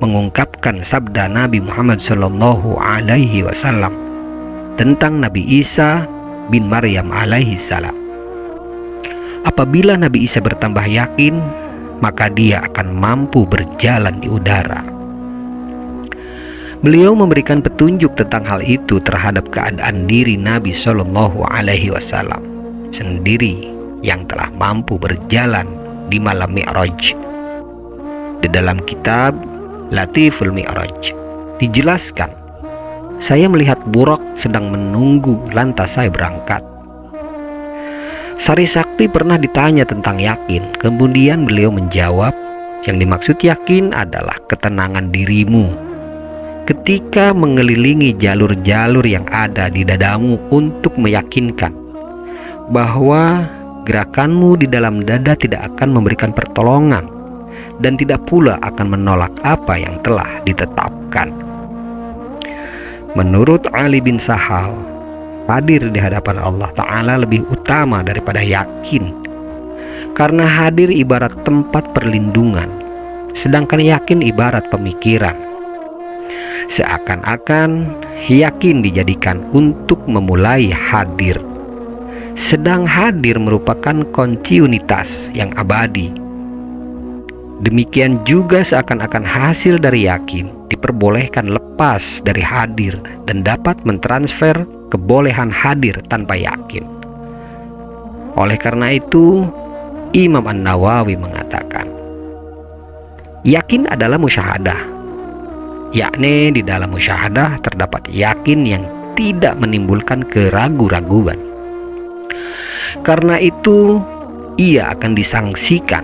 mengungkapkan sabda Nabi Muhammad Sallallahu Alaihi Wasallam tentang Nabi Isa bin Maryam alaihi salam. Apabila Nabi Isa bertambah yakin, maka dia akan mampu berjalan di udara. Beliau memberikan petunjuk tentang hal itu terhadap keadaan diri Nabi Sallallahu Alaihi Wasallam sendiri yang telah mampu berjalan di malam Mi'raj. Di dalam kitab Latiful Mi'raj dijelaskan, saya melihat Burak sedang menunggu lantas saya berangkat. Sari Sakti pernah ditanya tentang yakin, kemudian beliau menjawab, yang dimaksud yakin adalah ketenangan dirimu ketika mengelilingi jalur-jalur yang ada di dadamu untuk meyakinkan bahwa gerakanmu di dalam dada tidak akan memberikan pertolongan dan tidak pula akan menolak apa yang telah ditetapkan. Menurut Ali bin Sahal, hadir di hadapan Allah Ta'ala lebih utama daripada yakin, karena hadir ibarat tempat perlindungan, sedangkan yakin ibarat pemikiran. Seakan-akan yakin dijadikan untuk memulai hadir, sedang hadir merupakan kontinuitas yang abadi. Demikian juga seakan-akan hasil dari yakin diperbolehkan lepas dari hadir dan dapat mentransfer kebolehan hadir tanpa yakin. Oleh karena itu, Imam An-Nawawi mengatakan, yakin adalah musyahadah, yakni di dalam musyahadah terdapat yakin yang tidak menimbulkan keraguan-raguan. Karena itu, ia akan disaksikan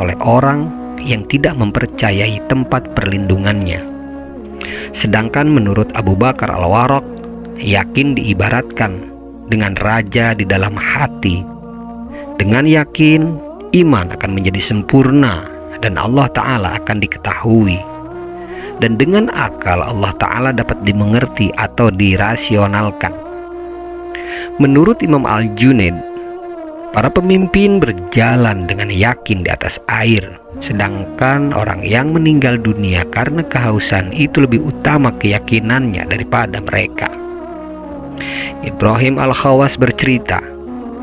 oleh orang yang tidak mempercayai tempat perlindungannya. Sedangkan menurut Abu Bakar Al-Warraq, yakin diibaratkan dengan raja di dalam hati. Dengan yakin, iman akan menjadi sempurna dan Allah Ta'ala akan diketahui. Dan dengan akal Allah Ta'ala dapat dimengerti atau dirasionalkan. Menurut Imam Al-Junaid, para pemimpin berjalan dengan yakin di atas air, sedangkan orang yang meninggal dunia karena kehausan itu lebih utama keyakinannya daripada mereka. Ibrahim Al-Khawas bercerita,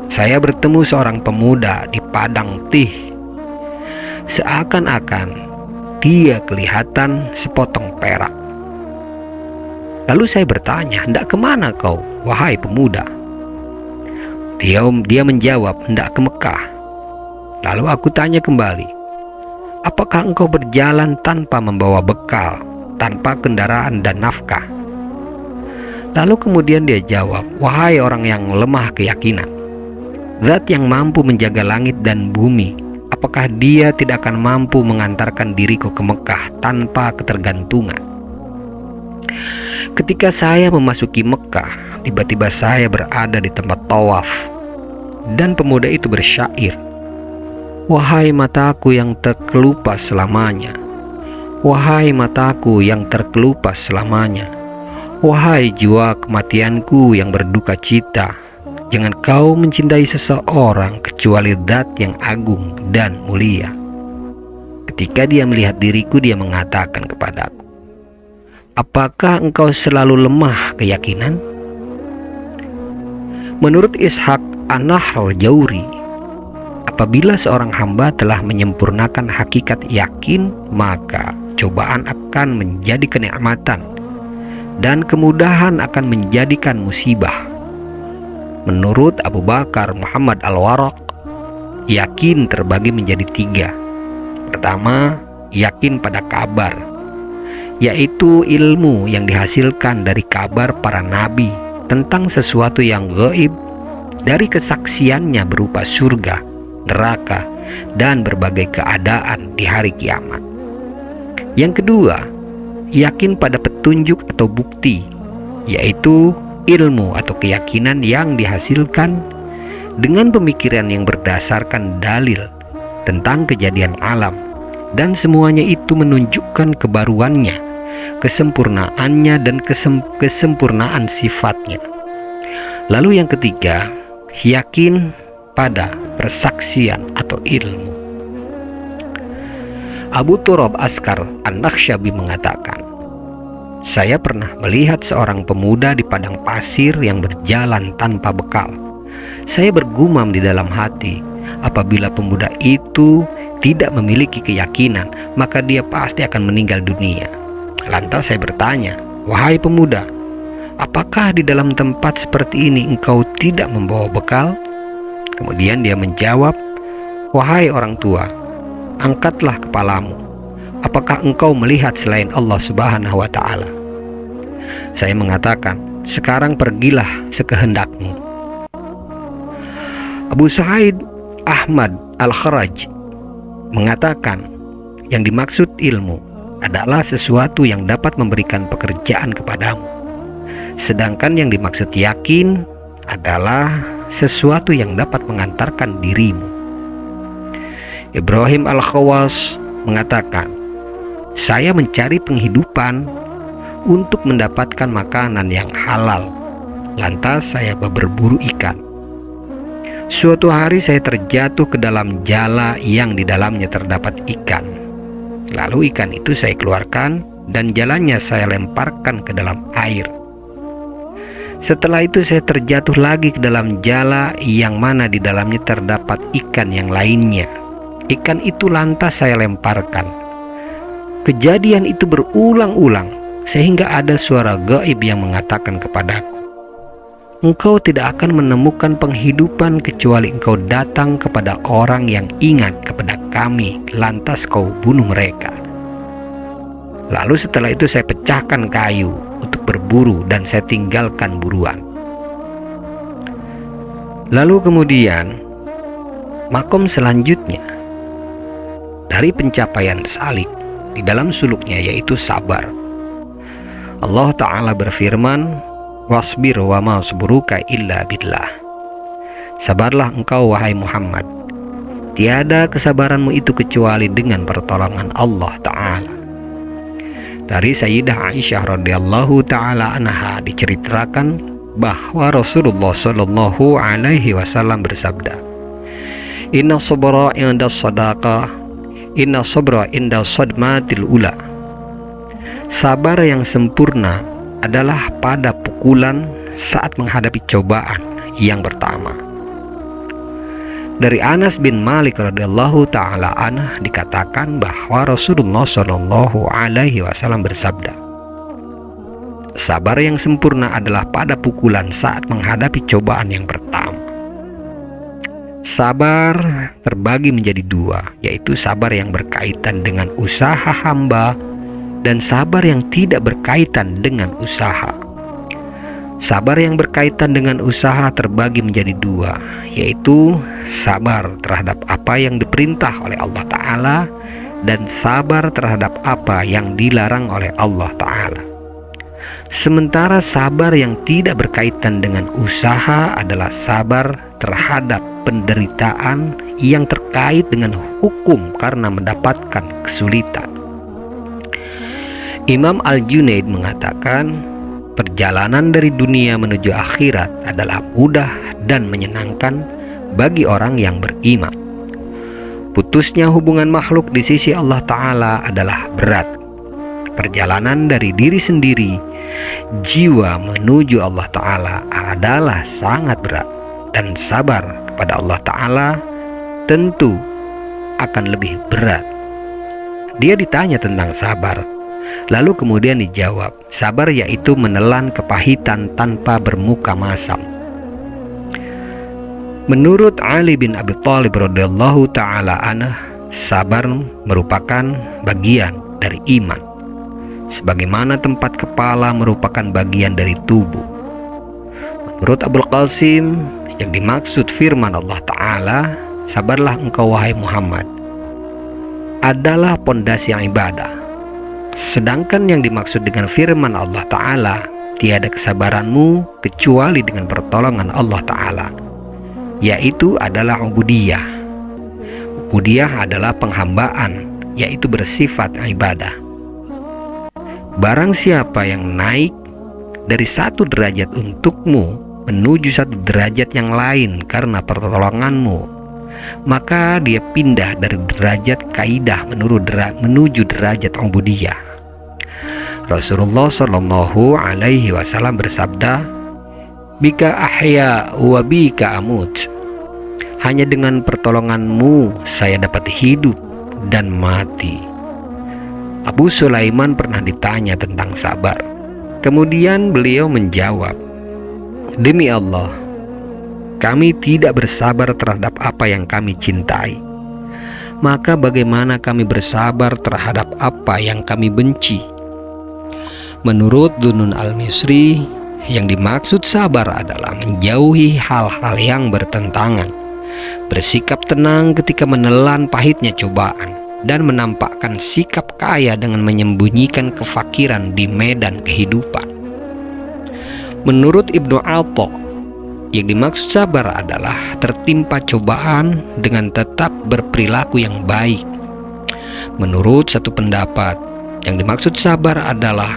saya bertemu seorang pemuda di padang Tih. Seakan-akan dia kelihatan sepotong perak. Lalu saya bertanya, hendak kemana kau, wahai pemuda? Dia menjawab, hendak ke Mekah. Lalu aku tanya kembali, apakah engkau berjalan tanpa membawa bekal, tanpa kendaraan dan nafkah? Lalu kemudian dia jawab, wahai orang yang lemah keyakinan, Zat yang mampu menjaga langit dan bumi, apakah dia tidak akan mampu mengantarkan diriku ke Mekah tanpa ketergantungan? Ketika saya memasuki Mekah, tiba-tiba saya berada di tempat tawaf, dan pemuda itu bersyair, wahai mataku yang terkelupas selamanya, wahai mataku yang terkelupas selamanya, wahai jiwa kematianku yang berduka cita, jangan kau mencintai seseorang kecuali Zat yang agung dan mulia. Ketika dia melihat diriku, dia mengatakan kepadaku, apakah engkau selalu lemah keyakinan? Menurut Ishaq An-Nahl Jauri, apabila seorang hamba telah menyempurnakan hakikat yakin, maka cobaan akan menjadi kenikmatan dan kemudahan akan menjadikan musibah. Menurut Abu Bakar Muhammad Al-Warraq, yakin terbagi menjadi 3. Pertama, yakin pada kabar, yaitu ilmu yang dihasilkan dari kabar para nabi tentang sesuatu yang gaib, dari kesaksiannya berupa surga, neraka, dan berbagai keadaan di hari kiamat. Yang kedua, yakin pada petunjuk atau bukti, yaitu ilmu atau keyakinan yang dihasilkan dengan pemikiran yang berdasarkan dalil tentang kejadian alam, dan semuanya itu menunjukkan kebaruannya, kesempurnaannya, dan kesempurnaan sifatnya. Lalu yang ketiga, yakin pada persaksian atau ilmu. Abu Turab Askar An-Nakhsyabi mengatakan, saya pernah melihat seorang pemuda di padang pasir yang berjalan tanpa bekal. Saya bergumam di dalam hati, apabila pemuda itu tidak memiliki keyakinan, maka dia pasti akan meninggal dunia. Lantas saya bertanya, wahai pemuda, apakah di dalam tempat seperti ini engkau tidak membawa bekal? Kemudian dia menjawab, wahai orang tua, angkatlah kepalamu. Apakah engkau melihat selain Allah Subhanahu wa Ta'ala? Saya mengatakan, sekarang pergilah sekehendakmu. Abu Sa'id Ahmad Al-Kharaj mengatakan, yang dimaksud ilmu adalah sesuatu yang dapat memberikan pekerjaan kepadamu, sedangkan yang dimaksud yakin adalah sesuatu yang dapat mengantarkan dirimu. Ibrahim Al-Khawas mengatakan, saya mencari penghidupan untuk mendapatkan makanan yang halal. Lantas saya berburu ikan. Suatu hari saya terjatuh ke dalam jala yang di dalamnya terdapat ikan. Lalu ikan itu saya keluarkan dan jalannya saya lemparkan ke dalam air. Setelah itu saya terjatuh lagi ke dalam jala yang mana di dalamnya terdapat ikan yang lainnya. Ikan itu lantas saya lemparkan. Kejadian itu berulang-ulang sehingga ada suara gaib yang mengatakan kepadaku, engkau tidak akan menemukan penghidupan kecuali engkau datang kepada orang yang ingat kepada kami, lantas kau bunuh mereka. Lalu setelah itu saya pecahkan kayu untuk berburu dan saya tinggalkan buruan. Lalu kemudian makom selanjutnya dari pencapaian salib di dalam suluknya yaitu sabar. Allah Ta'ala berfirman, wasbir wa ma sabruka illa billah. Sabarlah engkau wahai Muhammad, tiada kesabaranmu itu kecuali dengan pertolongan Allah Ta'ala. Dari Sayyidah Aisyah radhiyallahu ta'ala anha diceritakan bahwa Rasulullah Shallallahu alaihi wasallam bersabda, Inna sabra inda sadaqah, inna sabra inda sadmatil ula. Sabar yang sempurna adalah pada pukulan saat menghadapi cobaan yang pertama. Dari Anas bin Malik radhiyallahu ta'ala anhu dikatakan bahwa Rasulullah Shallallahu alaihi wasallam bersabda, sabar yang sempurna adalah pada pukulan saat menghadapi cobaan yang pertama. Sabar terbagi menjadi dua, yaitu sabar yang berkaitan dengan usaha hamba dan sabar yang tidak berkaitan dengan usaha. Sabar yang berkaitan dengan usaha terbagi menjadi dua, yaitu sabar terhadap apa yang diperintah oleh Allah Ta'ala dan sabar terhadap apa yang dilarang oleh Allah Ta'ala. Sementara sabar yang tidak berkaitan dengan usaha adalah sabar terhadap penderitaan yang terkait dengan hukum karena mendapatkan kesulitan. Imam Al-Junaid mengatakan, perjalanan dari dunia menuju akhirat adalah mudah dan menyenangkan bagi orang yang beriman. Putusnya hubungan makhluk di sisi Allah Ta'ala adalah berat. Perjalanan dari diri sendiri, jiwa menuju Allah Ta'ala adalah sangat berat. Dan sabar kepada Allah Ta'ala tentu akan lebih berat. Dia ditanya tentang sabar, lalu kemudian dijawab, sabar yaitu menelan kepahitan tanpa bermuka masam. Menurut Ali bin Abi Thalib radhiyallahu ta'ala anhu, sabar merupakan bagian dari iman, sebagaimana tempat kepala merupakan bagian dari tubuh. Menurut Abul Qasim, yang dimaksud firman Allah Ta'ala, sabarlah engkau wahai Muhammad, adalah pondasi ibadah. Sedangkan yang dimaksud dengan firman Allah Ta'ala, tiada kesabaranmu kecuali dengan pertolongan Allah Ta'ala, yaitu adalah ubudiyah. Ubudiyah adalah penghambaan, yaitu bersifat ibadah. Barang siapa yang naik dari satu derajat untukmu menuju satu derajat yang lain karena pertolonganmu, maka dia pindah dari derajat kaidah menuju derajat ubudiyah. Rasulullah Shallallahu alaihi wasallam bersabda, bika ahya wa bika amut. Hanya dengan pertolonganmu saya dapat hidup dan mati. Abu Sulaiman pernah ditanya tentang sabar. Kemudian beliau menjawab, demi Allah, kami tidak bersabar terhadap apa yang kami cintai. Maka bagaimana kami bersabar terhadap apa yang kami benci? Menurut Dunun Al-Misri, yang dimaksud sabar adalah menjauhi hal-hal yang bertentangan, bersikap tenang ketika menelan pahitnya cobaan, dan menampakkan sikap kaya dengan menyembunyikan kefakiran di medan kehidupan. Menurut Ibnu Atha, yang dimaksud sabar adalah tertimpa cobaan dengan tetap berperilaku yang baik. Menurut satu pendapat, yang dimaksud sabar adalah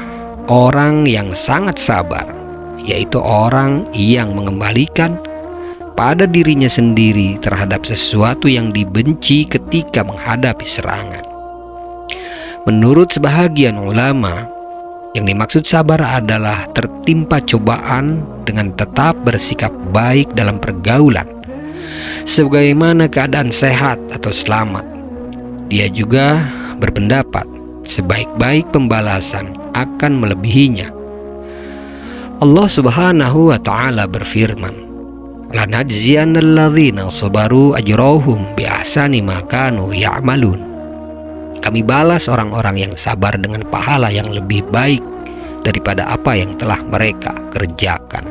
orang yang sangat sabar, yaitu orang yang mengembalikan pada dirinya sendiri terhadap sesuatu yang dibenci ketika menghadapi serangan. Menurut sebahagian ulama, yang dimaksud sabar adalah tertimpa cobaan dengan tetap bersikap baik dalam pergaulan, sebagaimana keadaan sehat atau selamat. Dia juga berpendapat sebaik-baik pembalasan akan melebihinya. Allah Subhanahu wa Ta'ala berfirman, lanajziyannalladzina sabaru ajrahum biahsani ma kanu ya'malun. Kami balas orang-orang yang sabar dengan pahala yang lebih baik daripada apa yang telah mereka kerjakan.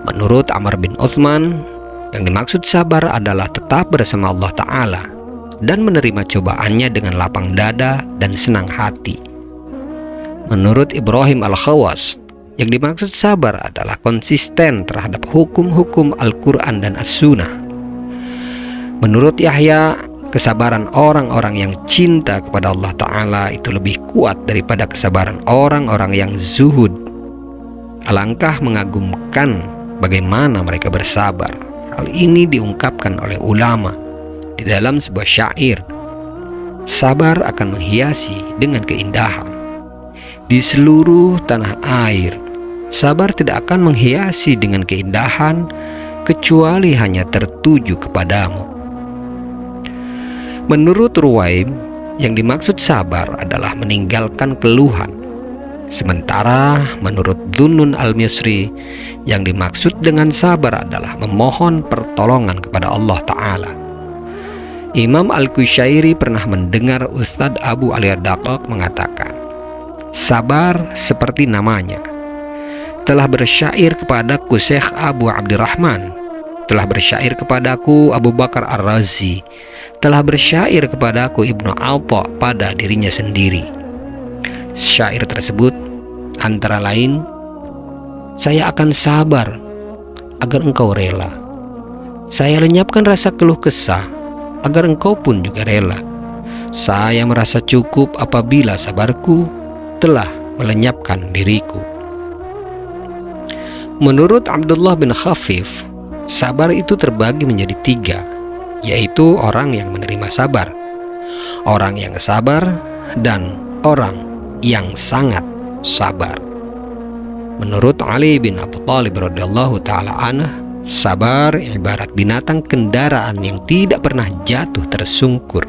Menurut Amr bin Uthman, yang dimaksud sabar adalah tetap bersama Allah Ta'ala dan menerima cobaannya dengan lapang dada dan senang hati. Menurut Ibrahim Al-Khawas, yang dimaksud sabar adalah konsisten terhadap hukum-hukum Al-Quran dan As-Sunnah. Menurut Yahya, kesabaran orang-orang yang cinta kepada Allah Ta'ala itu lebih kuat daripada kesabaran orang-orang yang zuhud. Alangkah mengagumkan bagaimana mereka bersabar. Hal ini diungkapkan oleh ulama di dalam sebuah syair. Sabar akan menghiasi dengan keindahan. Di seluruh tanah air, sabar tidak akan menghiasi dengan keindahan kecuali hanya tertuju kepadamu. Menurut Ruwaim, yang dimaksud sabar adalah meninggalkan keluhan. Sementara menurut Dhunnun al-Misri, yang dimaksud dengan sabar adalah memohon pertolongan kepada Allah Ta'ala. Imam Al-Qushairi pernah mendengar Ustadz Abu Ali Ad-Daqqaq mengatakan, sabar seperti namanya. Telah bersyair kepadaku Syekh Abu Abdurrahman, telah bersyair kepadaku Abu Bakar Ar-Razi, telah bersyair kepadaku Ibnu Atha pada dirinya sendiri. Syair tersebut antara lain, saya akan sabar agar engkau rela. Saya lenyapkan rasa keluh kesah agar engkau pun juga rela. Saya merasa cukup apabila sabarku telah melenyapkan diriku. Menurut Abdullah bin Khafif, sabar itu terbagi menjadi 3, yaitu orang yang menerima sabar, orang yang sabar, dan orang yang sangat sabar. Menurut Ali bin Abi Thalib radhiyallahu ta'ala anhu, sabar ibarat binatang kendaraan yang tidak pernah jatuh tersungkur.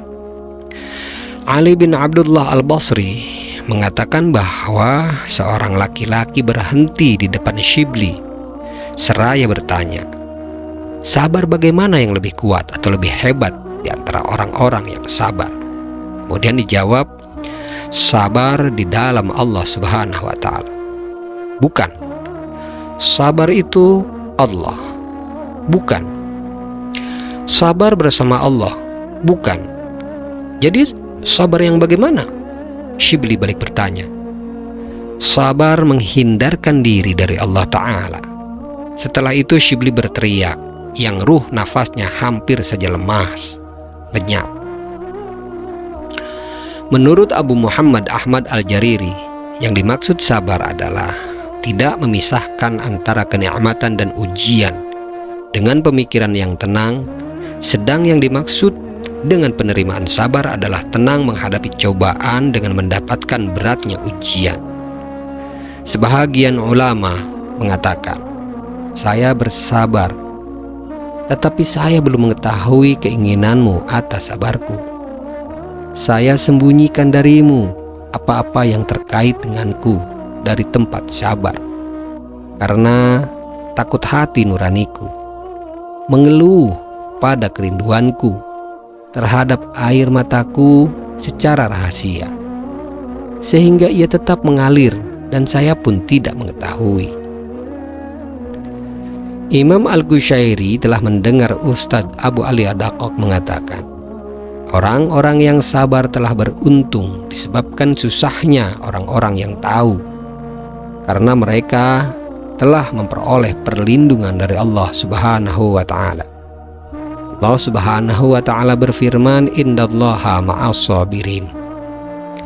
Ali bin Abdullah al-Basri mengatakan bahwa seorang laki-laki berhenti di depan Shibli seraya bertanya, sabar bagaimana yang lebih kuat atau lebih hebat di antara orang-orang yang sabar? Kemudian dijawab, sabar di dalam Allah Subhanahu wa Ta'ala. Bukan, sabar itu Allah. Bukan, sabar bersama Allah. Bukan. Jadi sabar yang bagaimana? Shibli balik bertanya. Sabar menghindarkan diri dari Allah Ta'ala. Setelah itu Shibli berteriak, yang ruh nafasnya hampir saja lemas, lenyap. Menurut Abu Muhammad Ahmad Al-Jariri, yang dimaksud sabar adalah tidak memisahkan antara kenikmatan dan ujian dengan pemikiran yang tenang, sedang yang dimaksud dengan penerimaan sabar adalah tenang menghadapi cobaan dengan mendapatkan beratnya ujian. Sebahagian ulama mengatakan, saya bersabar, tetapi saya belum mengetahui keinginanmu atas sabarku. Saya sembunyikan darimu apa-apa yang terkait denganku dari tempat sabar, karena takut hati nuraniku mengeluh pada kerinduanku terhadap air mataku secara rahasia, sehingga ia tetap mengalir dan saya pun tidak mengetahui. Imam Al-Qushairi telah mendengar Ustadz Abu Ali Ad-Daqqaq mengatakan, orang-orang yang sabar telah beruntung disebabkan susahnya orang-orang yang tahu, karena mereka telah memperoleh perlindungan dari Allah Subhanahu wa Ta'ala. Allah Subhanahu wa Ta'ala berfirman, innallaha ma'as sabirin.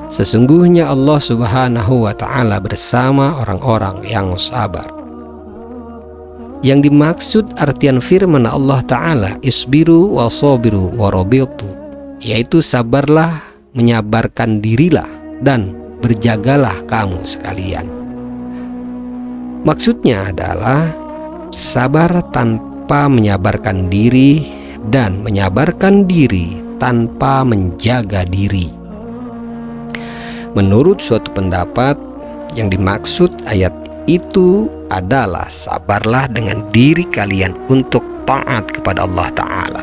Sesungguhnya Allah Subhanahu wa Ta'ala bersama orang-orang yang sabar. Yang dimaksud artian firman Allah Ta'ala, isbiru wa sabiru wa rabitu, yaitu sabarlah, menyabarkan dirilah, dan berjagalah kamu sekalian. Maksudnya adalah sabar tanpa menyabarkan diri dan menyabarkan diri tanpa menjaga diri. Menurut suatu pendapat, yang dimaksud ayat itu adalah sabarlah dengan diri kalian untuk taat kepada Allah Ta'ala.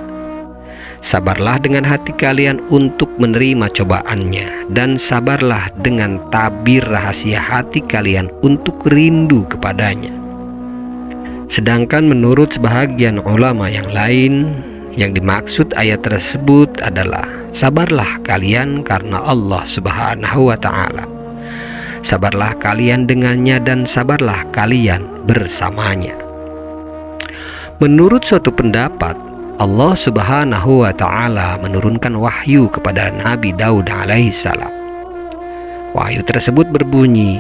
Sabarlah dengan hati kalian untuk menerima cobaannya, dan sabarlah dengan tabir rahasia hati kalian untuk rindu kepadanya. Sedangkan menurut sebahagian ulama yang lain, yang dimaksud ayat tersebut adalah sabarlah kalian karena Allah Subhanahu wa Ta'ala. Sabarlah kalian dengannya dan sabarlah kalian bersamanya. Menurut suatu pendapat, Allah Subhanahu wa Ta'ala menurunkan wahyu kepada Nabi Daud alaihissalam. Wahyu tersebut berbunyi,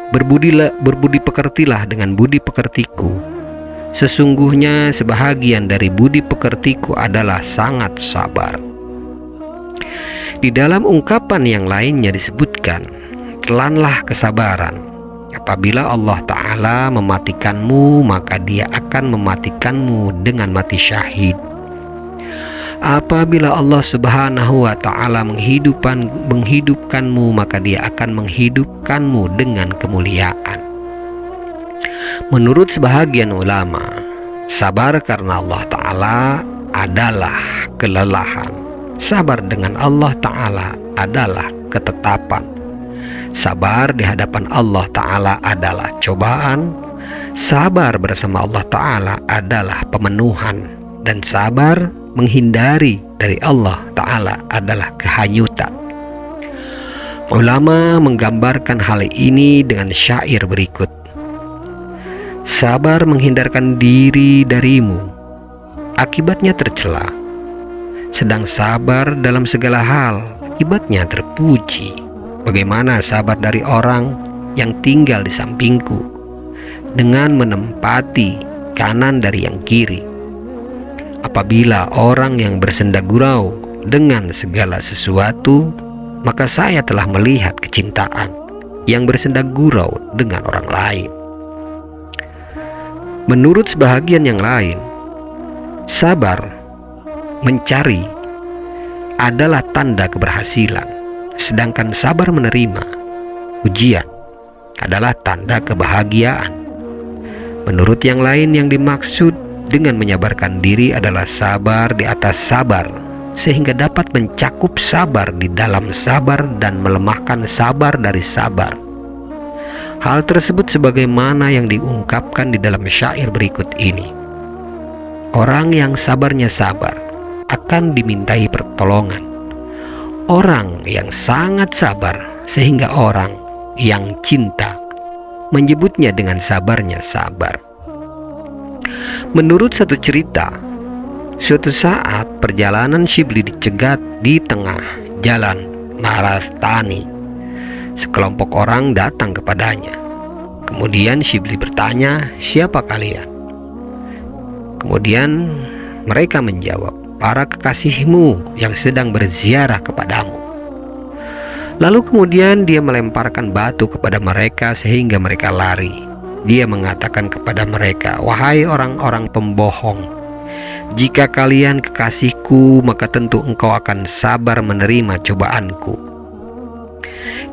berbudi pekertilah dengan budi pekertiku. Sesungguhnya sebahagian dari budi pekertiku adalah sangat sabar. Di dalam ungkapan yang lainnya disebutkan, telanlah kesabaran. Apabila Allah Ta'ala mematikanmu, maka Dia akan mematikanmu dengan mati syahid. Apabila Allah Subhanahu wa Ta'ala menghidupkanmu, maka Dia akan menghidupkanmu dengan kemuliaan. Menurut sebahagian ulama, sabar karena Allah Ta'ala adalah kelelahan. Sabar dengan Allah Ta'ala adalah ketetapan. Sabar di hadapan Allah Ta'ala adalah cobaan. Sabar bersama Allah Ta'ala adalah pemenuhan. Dan sabar menghindari dari Allah Ta'ala adalah kehanyutan. Ulama menggambarkan hal ini dengan syair berikut. Sabar menghindarkan diri darimu, akibatnya tercela. Sedang sabar dalam segala hal, akibatnya terpuji. Bagaimana sabar dari orang yang tinggal di sampingku, dengan menempati kanan dari yang kiri. Apabila orang yang bersenda gurau dengan segala sesuatu, maka saya telah melihat kecintaan yang bersenda gurau dengan orang lain. Menurut sebahagian yang lain, sabar mencari adalah tanda keberhasilan, sedangkan sabar menerima ujian adalah tanda kebahagiaan. Menurut yang lain, yang dimaksud dengan menyabarkan diri adalah sabar di atas sabar, sehingga dapat mencakup sabar di dalam sabar dan melemahkan sabar dari sabar. Hal tersebut sebagaimana yang diungkapkan di dalam syair berikut ini. Orang yang sabarnya sabar akan dimintai pertolongan. Orang yang sangat sabar sehingga orang yang cinta menyebutnya dengan sabarnya sabar. Menurut satu cerita, suatu saat perjalanan Syibli dicegat di tengah jalan Marastani. Sekelompok orang datang kepadanya. Kemudian Syibli bertanya, "Siapa kalian?" Kemudian mereka menjawab, "Para kekasihmu yang sedang berziarah kepadamu." Lalu kemudian dia melemparkan batu kepada mereka sehingga mereka lari. Dia mengatakan kepada mereka, "Wahai orang-orang pembohong, jika kalian kekasihku, maka tentu engkau akan sabar menerima cobaanku."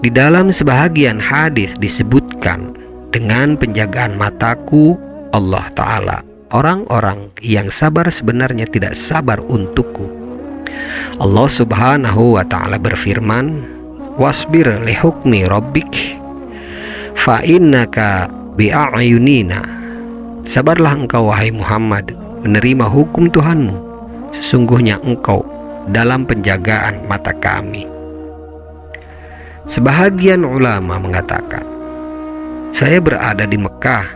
Di dalam sebahagian hadis disebutkan, dengan penjagaan mataku Allah Ta'ala, orang-orang yang sabar sebenarnya tidak sabar untukku. Allah Subhanahu wa Ta'ala berfirman, "Wasbir lihukmi rabbik fa innaka bi'ayunina." Sabarlah engkau wahai Muhammad menerima hukum Tuhanmu, sesungguhnya engkau dalam penjagaan mata kami. Sebahagian ulama mengatakan, saya berada di Mekah.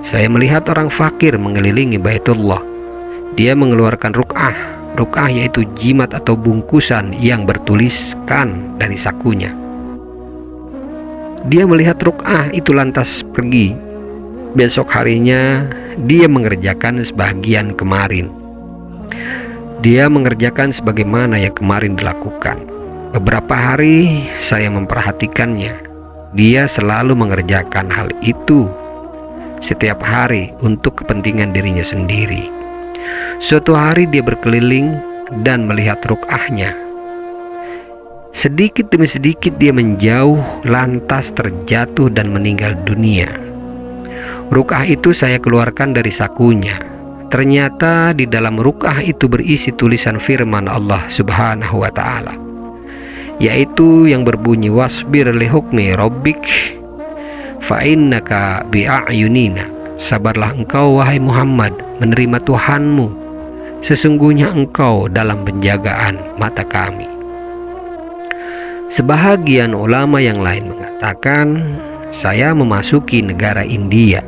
Saya melihat orang fakir mengelilingi Baitullah. Dia mengeluarkan ruk'ah. Ruk'ah yaitu jimat atau bungkusan yang bertuliskan dari sakunya. Dia melihat ruk'ah itu lantas pergi. Besok harinya dia mengerjakan sebagian kemarin. Dia mengerjakan sebagaimana yang kemarin dilakukan. Beberapa hari saya memperhatikannya. Dia selalu mengerjakan hal itu setiap hari untuk kepentingan dirinya sendiri. Suatu hari dia berkeliling dan melihat ruk'ahnya. Sedikit demi sedikit dia menjauh, lantas terjatuh dan meninggal dunia. Ruk'ah itu saya keluarkan dari sakunya. Ternyata di dalam ruk'ah itu berisi tulisan firman Allah Subhanahu wa Ta'ala, yaitu yang berbunyi, "Wasbir lihukmi rabbik fa innaka bi'ayunina." Sabarlah engkau wahai Muhammad menerima Tuhanmu, sesungguhnya engkau dalam penjagaan mata kami. Sebahagian ulama yang lain mengatakan, saya memasuki negara India.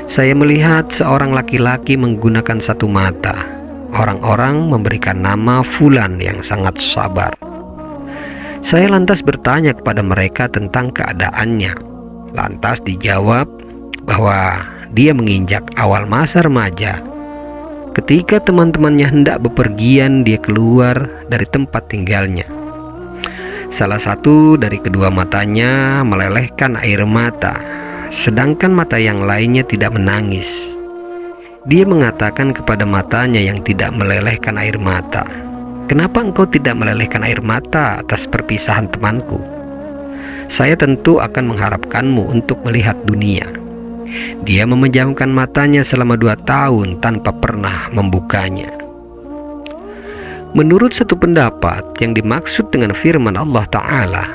Saya melihat seorang laki-laki menggunakan satu mata. orang-orang memberikan nama Fulan yang sangat sabar. Saya lantas bertanya kepada mereka tentang keadaannya. Lantas dijawab bahwa dia menginjak awal masa remaja. Ketika teman-temannya hendak bepergian, dia keluar dari tempat tinggalnya. Salah satu dari kedua matanya melelehkan air mata, sedangkan mata yang lainnya tidak menangis. Dia mengatakan kepada matanya yang tidak melelehkan air mata, "Kenapa engkau tidak melelehkan air mata atas perpisahan temanku? Saya tentu akan mengharapkanmu untuk melihat dunia." Dia memejamkan matanya selama 2 tahun tanpa pernah membukanya. Menurut satu pendapat, yang dimaksud dengan firman Allah Ta'ala,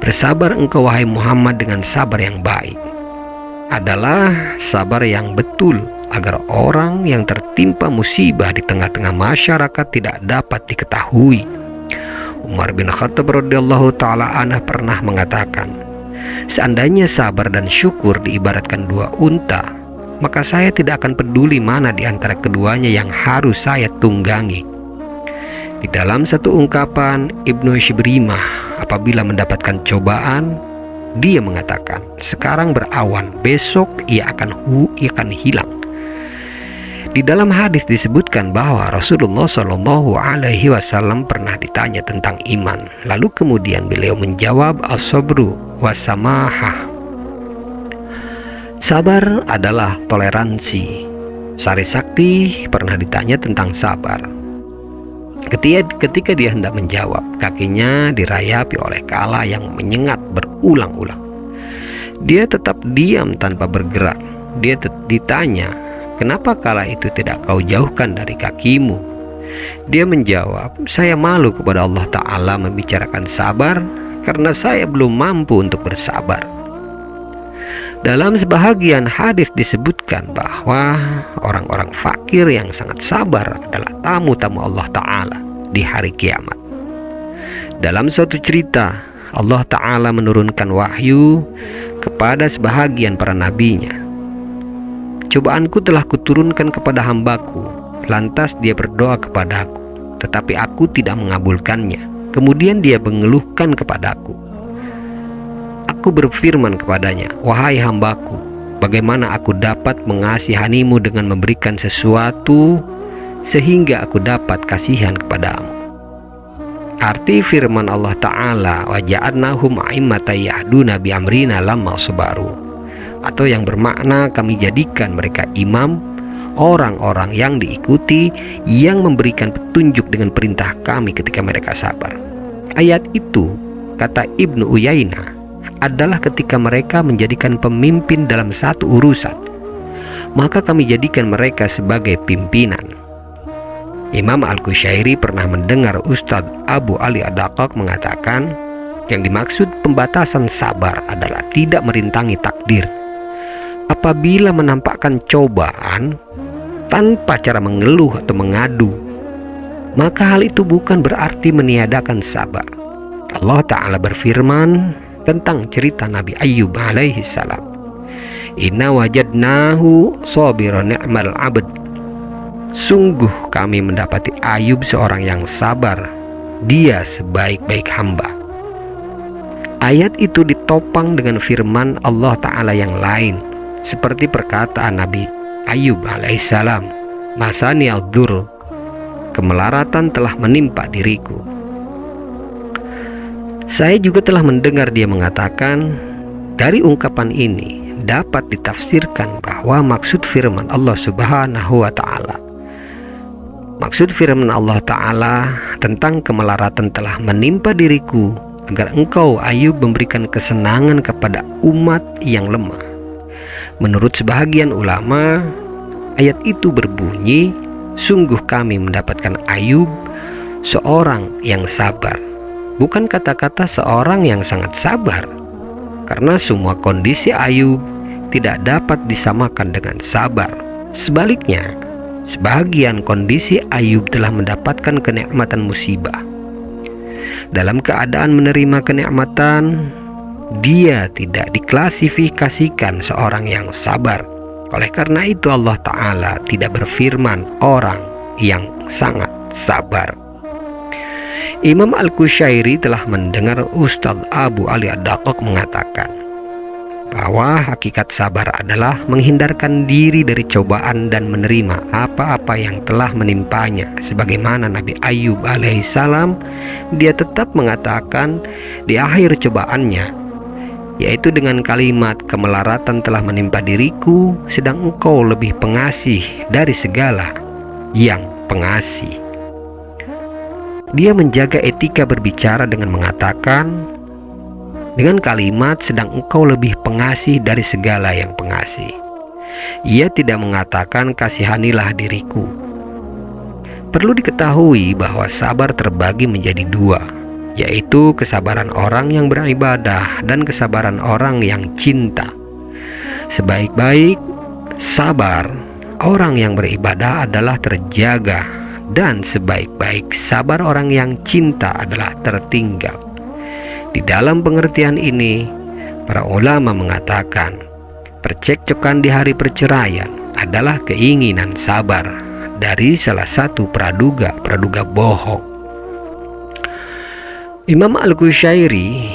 "Bersabar engkau wahai Muhammad dengan sabar yang baik," adalah sabar yang betul agar orang yang tertimpa musibah di tengah-tengah masyarakat tidak dapat diketahui. Umar bin Khattab radhiyallahu ta'ala anhu pernah mengatakan, "Seandainya sabar dan syukur diibaratkan 2 unta, maka saya tidak akan peduli mana di antara keduanya yang harus saya tunggangi." Di dalam satu ungkapan, Ibnu Shibrimah apabila mendapatkan cobaan, dia mengatakan, "Sekarang berawan, besok ia akan hilang." Di dalam hadis disebutkan bahwa Rasulullah Shallallahu Alaihi Wasallam pernah ditanya tentang iman, lalu kemudian beliau menjawab, "As-sabru was-samahah." Sabar adalah toleransi. Sari Sakti pernah ditanya tentang sabar. Ketika dia hendak menjawab, kakinya dirayapi oleh kala yang menyengat berulang-ulang. Dia tetap diam tanpa bergerak. Dia ditanya, "Kenapa kala itu tidak kau jauhkan dari kakimu?" Dia menjawab, "Saya malu kepada Allah Ta'ala membicarakan sabar karena saya belum mampu untuk bersabar." Dalam sebahagian hadis disebutkan bahwa orang-orang fakir yang sangat sabar adalah tamu-tamu Allah Ta'ala di hari kiamat. Dalam suatu cerita, Allah Ta'ala menurunkan wahyu kepada sebahagian para nabinya. "Cobaanku telah kuturunkan kepada hambaku, lantas dia berdoa kepadaku, tetapi aku tidak mengabulkannya. Kemudian dia mengeluhkan kepadaku. Aku berfirman kepadanya, 'Wahai hambaku, bagaimana aku dapat mengasihanimu dengan memberikan sesuatu sehingga aku dapat kasihan kepadamu?' Arti firman Allah Ta'ala, 'Wa ja'alnahum a'immatan yahduna bi amrina lamma sabaru,' atau yang bermakna kami jadikan mereka imam, orang-orang yang diikuti, yang memberikan petunjuk dengan perintah kami ketika mereka sabar. Ayat itu, kata Ibnu Uyainah, adalah ketika mereka menjadikan pemimpin dalam satu urusan, maka kami jadikan mereka sebagai pimpinan. Imam Al-Qushairi pernah mendengar Ustadz Abu Ali Ad-Daqqaq mengatakan, yang dimaksud pembatasan sabar adalah tidak merintangi takdir. Apabila menampakkan cobaan tanpa cara mengeluh atau mengadu, maka hal itu bukan berarti meniadakan sabar. Allah Ta'ala berfirman tentang cerita Nabi Ayyub alaihi salam, "Inna wajadnahu sabiran ni'mal abd." Sungguh kami mendapati Ayub seorang yang sabar, dia sebaik-baik hamba. Ayat itu ditopang dengan firman Allah Ta'ala yang lain, seperti perkataan Nabi Ayyub alaihissalam, "Masani ad-dur," kemelaratan telah menimpa diriku. Saya juga telah mendengar dia mengatakan, dari ungkapan ini dapat ditafsirkan bahwa maksud firman Allah Subhanahu wa Ta'ala, maksud firman Allah Ta'ala tentang kemelaratan telah menimpa diriku agar engkau Ayub memberikan kesenangan kepada umat yang lemah. Menurut sebahagian ulama, ayat itu berbunyi, "Sungguh kami mendapatkan Ayub seorang yang sabar." Bukan kata-kata seorang yang sangat sabar, karena semua kondisi Ayub tidak dapat disamakan dengan sabar. Sebaliknya, sebagian kondisi Ayub telah mendapatkan kenikmatan musibah. Dalam keadaan menerima kenikmatan, dia tidak diklasifikasikan seorang yang sabar. Oleh karena itu Allah Ta'ala tidak berfirman orang yang sangat sabar. Imam Al-Qushairi telah mendengar Ustadz Abu Ali Ad-Daqqaq mengatakan bahwa hakikat sabar adalah menghindarkan diri dari cobaan dan menerima apa-apa yang telah menimpanya. Sebagaimana Nabi Ayub alaihissalam, dia tetap mengatakan di akhir cobaannya, yaitu dengan kalimat, kemelaratan telah menimpa diriku, sedang engkau lebih pengasih dari segala yang pengasih. Dia menjaga etika berbicara dengan mengatakan dengan kalimat, sedang engkau lebih pengasih dari segala yang pengasih. Ia tidak mengatakan kasihanilah diriku. Perlu diketahui bahwa sabar terbagi menjadi dua, yaitu kesabaran orang yang beribadah dan kesabaran orang yang cinta. Sebaik-baik sabar orang yang beribadah adalah terjaga, dan sebaik-baik sabar orang yang cinta adalah tertinggal. Di dalam pengertian ini, para ulama mengatakan percekcokan di hari perceraian adalah keinginan sabar dari salah satu praduga bohong. Imam Al-Qushairi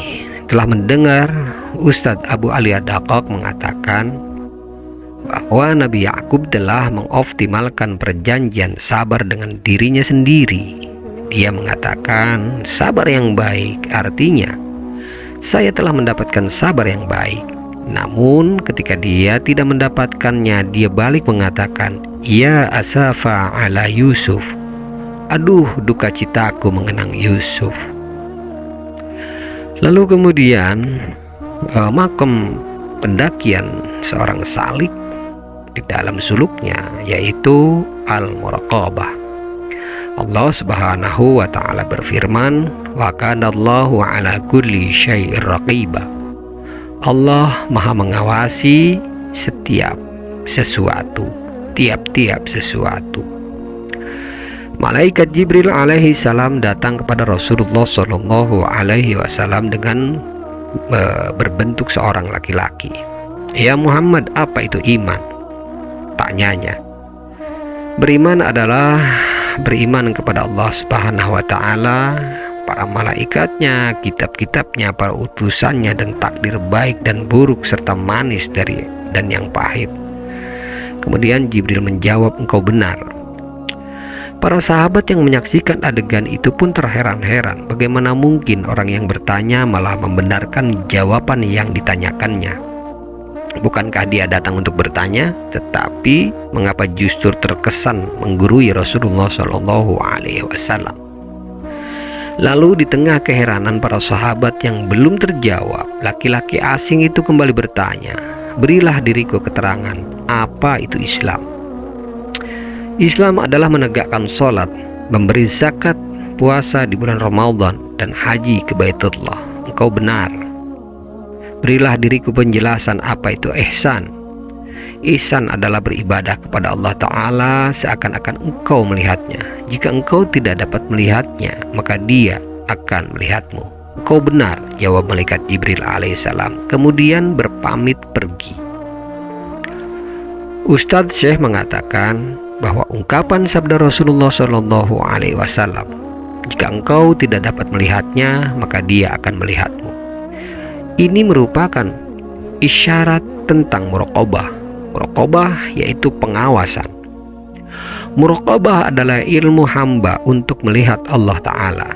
telah mendengar Ustadz Abu Ali Ad-Daqqaq mengatakan bahwa Nabi Yakub telah mengoptimalkan perjanjian sabar dengan dirinya sendiri. Dia mengatakan sabar yang baik artinya saya telah mendapatkan sabar yang baik. Namun ketika dia tidak mendapatkannya, dia balik mengatakan, ya asafa ala Yusuf, aduh duka citaku mengenang Yusuf. Lalu kemudian makam pendakian seorang salik di dalam suluknya, yaitu Al-Muraqabah. Allah Subhanahu wa ta'ala berfirman, wa kanallahu ala kulli syai'ir raqiba. Allah maha mengawasi setiap sesuatu, tiap-tiap sesuatu. Malaikat Jibril alaihi salam datang kepada Rasulullah sallallahu alaihi wasallam dengan berbentuk seorang laki-laki. Ya Muhammad, apa itu iman? Tanyanya. Beriman adalah beriman kepada Allah Subhanahu wa ta'ala, para malaikatnya, kitab-kitabnya, para utusannya, dan takdir baik dan buruk serta manis dan yang pahit. Kemudian Jibril menjawab, engkau benar. Para sahabat yang menyaksikan adegan itu pun terheran-heran, bagaimana mungkin orang yang bertanya malah membenarkan jawaban yang ditanyakannya. Bukankah dia datang untuk bertanya, tetapi mengapa justru terkesan menggurui Rasulullah Shallallahu Alaihi Wasallam? Lalu di tengah keheranan para sahabat yang belum terjawab, laki-laki asing itu kembali bertanya, berilah diriku keterangan, apa itu Islam? Islam adalah menegakkan sholat, memberi zakat, puasa di bulan Ramadan, dan haji ke Baitullah. Engkau benar. Berilah diriku penjelasan apa itu ihsan. Ihsan adalah beribadah kepada Allah Ta'ala seakan-akan engkau melihatnya. Jika engkau tidak dapat melihatnya, maka dia akan melihatmu. Engkau benar, jawab malaikat Jibril alaihissalam. Kemudian berpamit pergi. Ustadz Syekh mengatakan bahwa ungkapan sabda Rasulullah Shallallahu Alaihi Wasallam, jika engkau tidak dapat melihatnya, maka dia akan melihatmu, ini merupakan isyarat tentang muraqabah. Muraqabah yaitu pengawasan. Muraqabah adalah ilmu hamba untuk melihat Allah Ta'ala.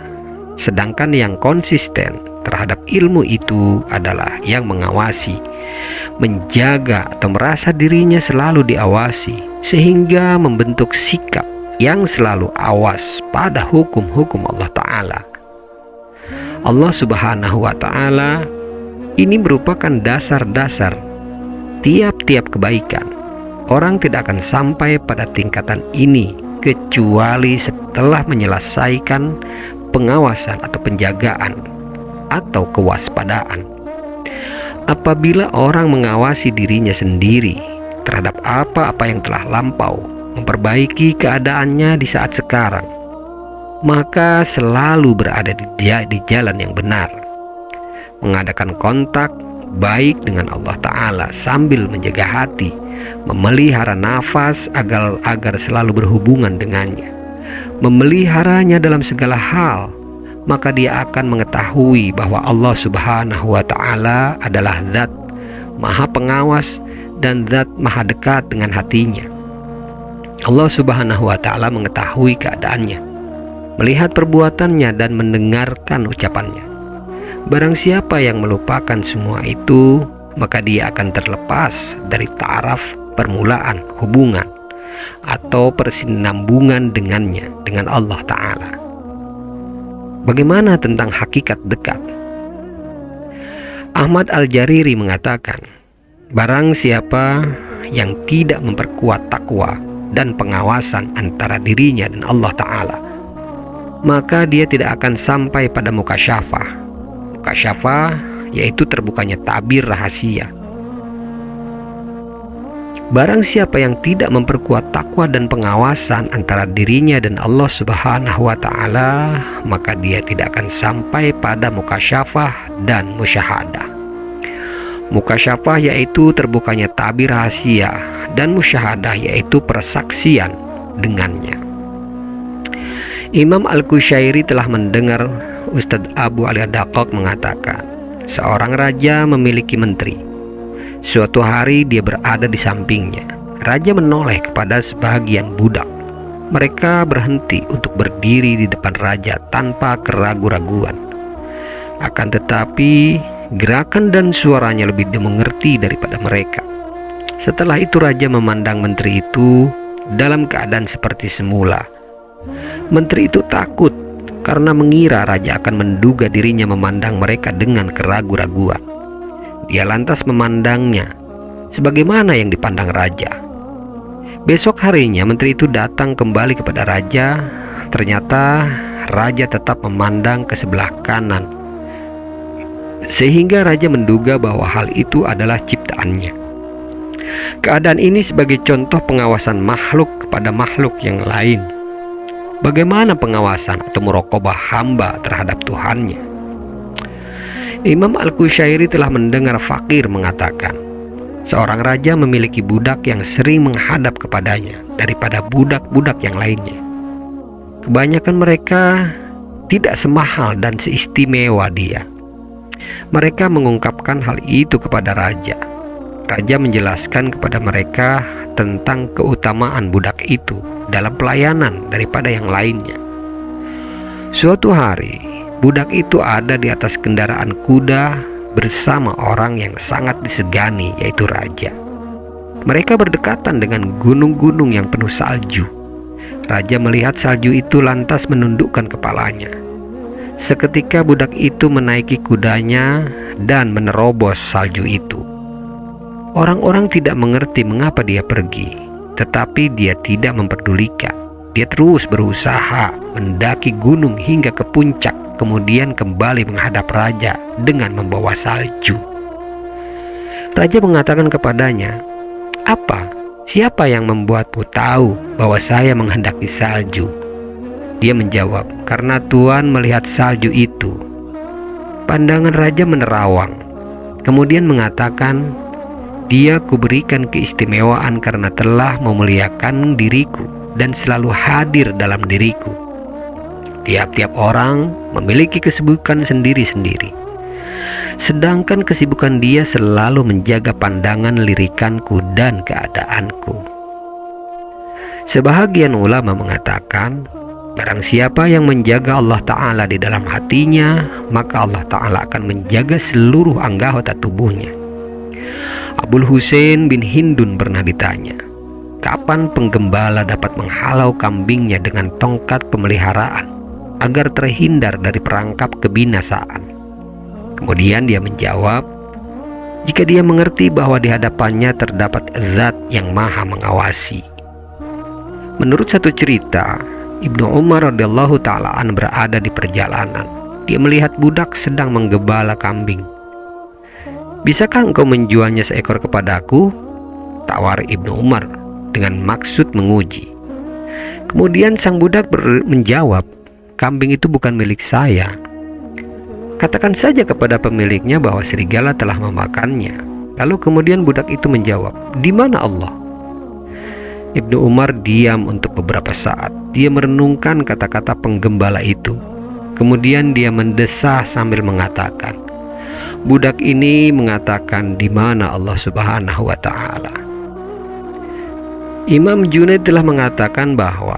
Sedangkan yang konsisten terhadap ilmu itu adalah yang mengawasi, menjaga atau merasa dirinya selalu diawasi, sehingga membentuk sikap yang selalu awas pada hukum-hukum Allah Ta'ala. Allah Subhanahu wa Ta'ala ini merupakan dasar-dasar tiap-tiap kebaikan. Orang tidak akan sampai pada tingkatan ini kecuali setelah menyelesaikan pengawasan atau penjagaan atau kewaspadaan. Apabila orang mengawasi dirinya sendiri terhadap apa-apa yang telah lampau, memperbaiki keadaannya di saat sekarang, maka selalu berada di jalan yang benar, mengadakan kontak baik dengan Allah Ta'ala sambil menjaga hati, memelihara nafas agar selalu berhubungan dengannya, memeliharanya dalam segala hal, maka dia akan mengetahui bahwa Allah Subhanahu wa Ta'ala adalah Zat Maha Pengawas dan Zat Maha dekat dengan hatinya. Allah Subhanahu wa Ta'ala mengetahui keadaannya, melihat perbuatannya, dan mendengarkan ucapannya. Barang siapa yang melupakan semua itu, maka dia akan terlepas dari taraf permulaan hubungan atau persinambungan dengannya, dengan Allah Ta'ala. Bagaimana tentang hakikat dekat? Ahmad Al-Jariri mengatakan, barang siapa yang tidak memperkuat takwa dan pengawasan antara dirinya dan Allah Ta'ala, maka dia tidak akan sampai pada mukasyafah. Mukasyafah yaitu terbukanya tabir rahasia. Barang siapa yang tidak memperkuat takwa dan pengawasan antara dirinya dan Allah Subhanahu wa Ta'ala, maka dia tidak akan sampai pada mukasyafah dan musyahadah. Mukasyafah yaitu terbukanya tabir rahasia, dan musyahadah yaitu persaksian dengannya. Imam Al-Qushairi telah mendengar Ustadz Abu Ali Ad-Daqqaq mengatakan, seorang raja memiliki menteri. Suatu hari dia berada di sampingnya. Raja menoleh kepada sebagian budak. Mereka berhenti untuk berdiri di depan raja tanpa keraguan-raguan. Akan tetapi gerakan dan suaranya lebih dimengerti daripada mereka. Setelah itu raja memandang menteri itu dalam keadaan seperti semula. Menteri itu takut karena mengira raja akan menduga dirinya memandang mereka dengan keraguan-raguan. Dia lantas memandangnya sebagaimana yang dipandang raja. Besok harinya menteri itu datang kembali kepada raja. Ternyata raja tetap memandang ke sebelah kanan, sehingga raja menduga bahwa hal itu adalah ciptaannya. Keadaan ini sebagai contoh pengawasan makhluk kepada makhluk yang lain. Bagaimana pengawasan atau muraqabah hamba terhadap Tuhannya? Imam Al-Qushairi telah mendengar fakir mengatakan, seorang raja memiliki budak yang sering menghadap kepadanya daripada budak-budak yang lainnya. Kebanyakan mereka tidak semahal dan seistimewa dia. Mereka mengungkapkan hal itu kepada raja. Raja menjelaskan kepada mereka tentang keutamaan budak itu dalam pelayanan daripada yang lainnya. Suatu hari, budak itu ada di atas kendaraan kuda bersama orang yang sangat disegani, yaitu raja. Mereka berdekatan dengan gunung-gunung yang penuh salju. Raja melihat salju itu lantas menundukkan kepalanya. Seketika budak itu menaiki kudanya dan menerobos salju itu. Orang-orang tidak mengerti mengapa dia pergi, tetapi dia tidak memperdulikan. Dia terus berusaha mendaki gunung hingga ke puncak, kemudian kembali menghadap raja dengan membawa salju. Raja mengatakan kepadanya, "Apa? Siapa yang membuatmu tahu bahwa saya menghendaki salju?" Dia menjawab, "Karena Tuhan melihat salju itu." Pandangan raja menerawang. Kemudian mengatakan, "Dia kuberikan keistimewaan karena telah memuliakan diriku dan selalu hadir dalam diriku." Tiap-tiap orang memiliki kesibukan sendiri-sendiri, sedangkan kesibukan dia selalu menjaga pandangan lirikanku dan keadaanku. Sebahagian ulama mengatakan, barang siapa yang menjaga Allah Ta'ala di dalam hatinya, maka Allah Ta'ala akan menjaga seluruh anggota tubuhnya. Abul Husain bin Hindun pernah ditanya, kapan penggembala dapat menghalau kambingnya dengan tongkat pemeliharaan agar terhindar dari perangkap kebinasaan? Kemudian dia menjawab, jika dia mengerti bahwa di hadapannya terdapat Zat yang maha mengawasi. Menurut satu cerita, Ibnu Umar radhiyallahu ta'alaan berada di perjalanan. Dia melihat budak sedang menggembala kambing. "Bisakah engkau menjualnya seekor kepadaku?" tawar Ibnu Umar dengan maksud menguji. Kemudian sang budak menjawab, "Kambing itu bukan milik saya. Katakan saja kepada pemiliknya bahwa serigala telah memakannya." Lalu kemudian budak itu menjawab, "Di mana Allah?" Ibnu Umar diam untuk beberapa saat. Dia merenungkan kata-kata penggembala itu. Kemudian dia mendesah sambil mengatakan, "Budak ini mengatakan di mana Allah Subhanahu wa Ta'ala." Imam Junaid telah mengatakan bahwa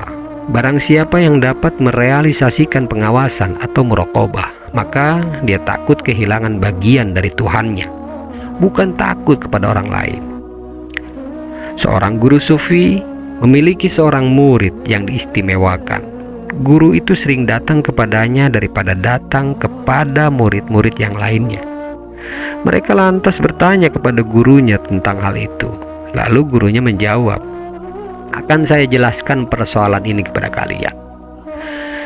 barang siapa yang dapat merealisasikan pengawasan atau muraqabah, maka dia takut kehilangan bagian dari Tuhannya, bukan takut kepada orang lain. Seorang guru sufi memiliki seorang murid yang diistimewakan. Guru itu sering datang kepadanya daripada datang kepada murid-murid yang lainnya. Mereka lantas bertanya kepada gurunya tentang hal itu. Lalu gurunya menjawab, "Akan saya jelaskan persoalan ini kepada kalian."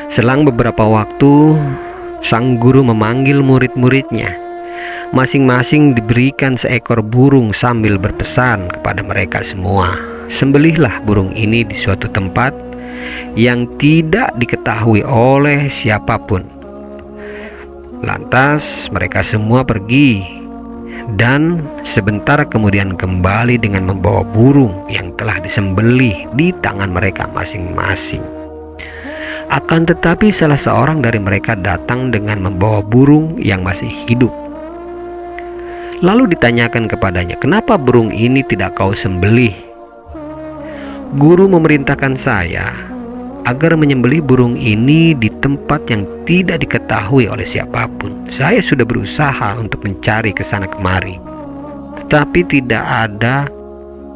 Selang beberapa waktu, sang guru memanggil murid-muridnya. Masing-masing diberikan seekor burung sambil berpesan kepada mereka semua, "Sembelihlah burung ini di suatu tempat yang tidak diketahui oleh siapapun." Lantas mereka semua pergi dan sebentar kemudian kembali dengan membawa burung yang telah disembelih di tangan mereka masing-masing. Akan tetapi salah seorang dari mereka datang dengan membawa burung yang masih hidup. Lalu ditanyakan kepadanya, "Kenapa burung ini tidak kau sembelih?" "Guru memerintahkan saya agar menyembelih burung ini di tempat yang tidak diketahui oleh siapapun. Saya sudah berusaha untuk mencari ke sana kemari, tetapi tidak ada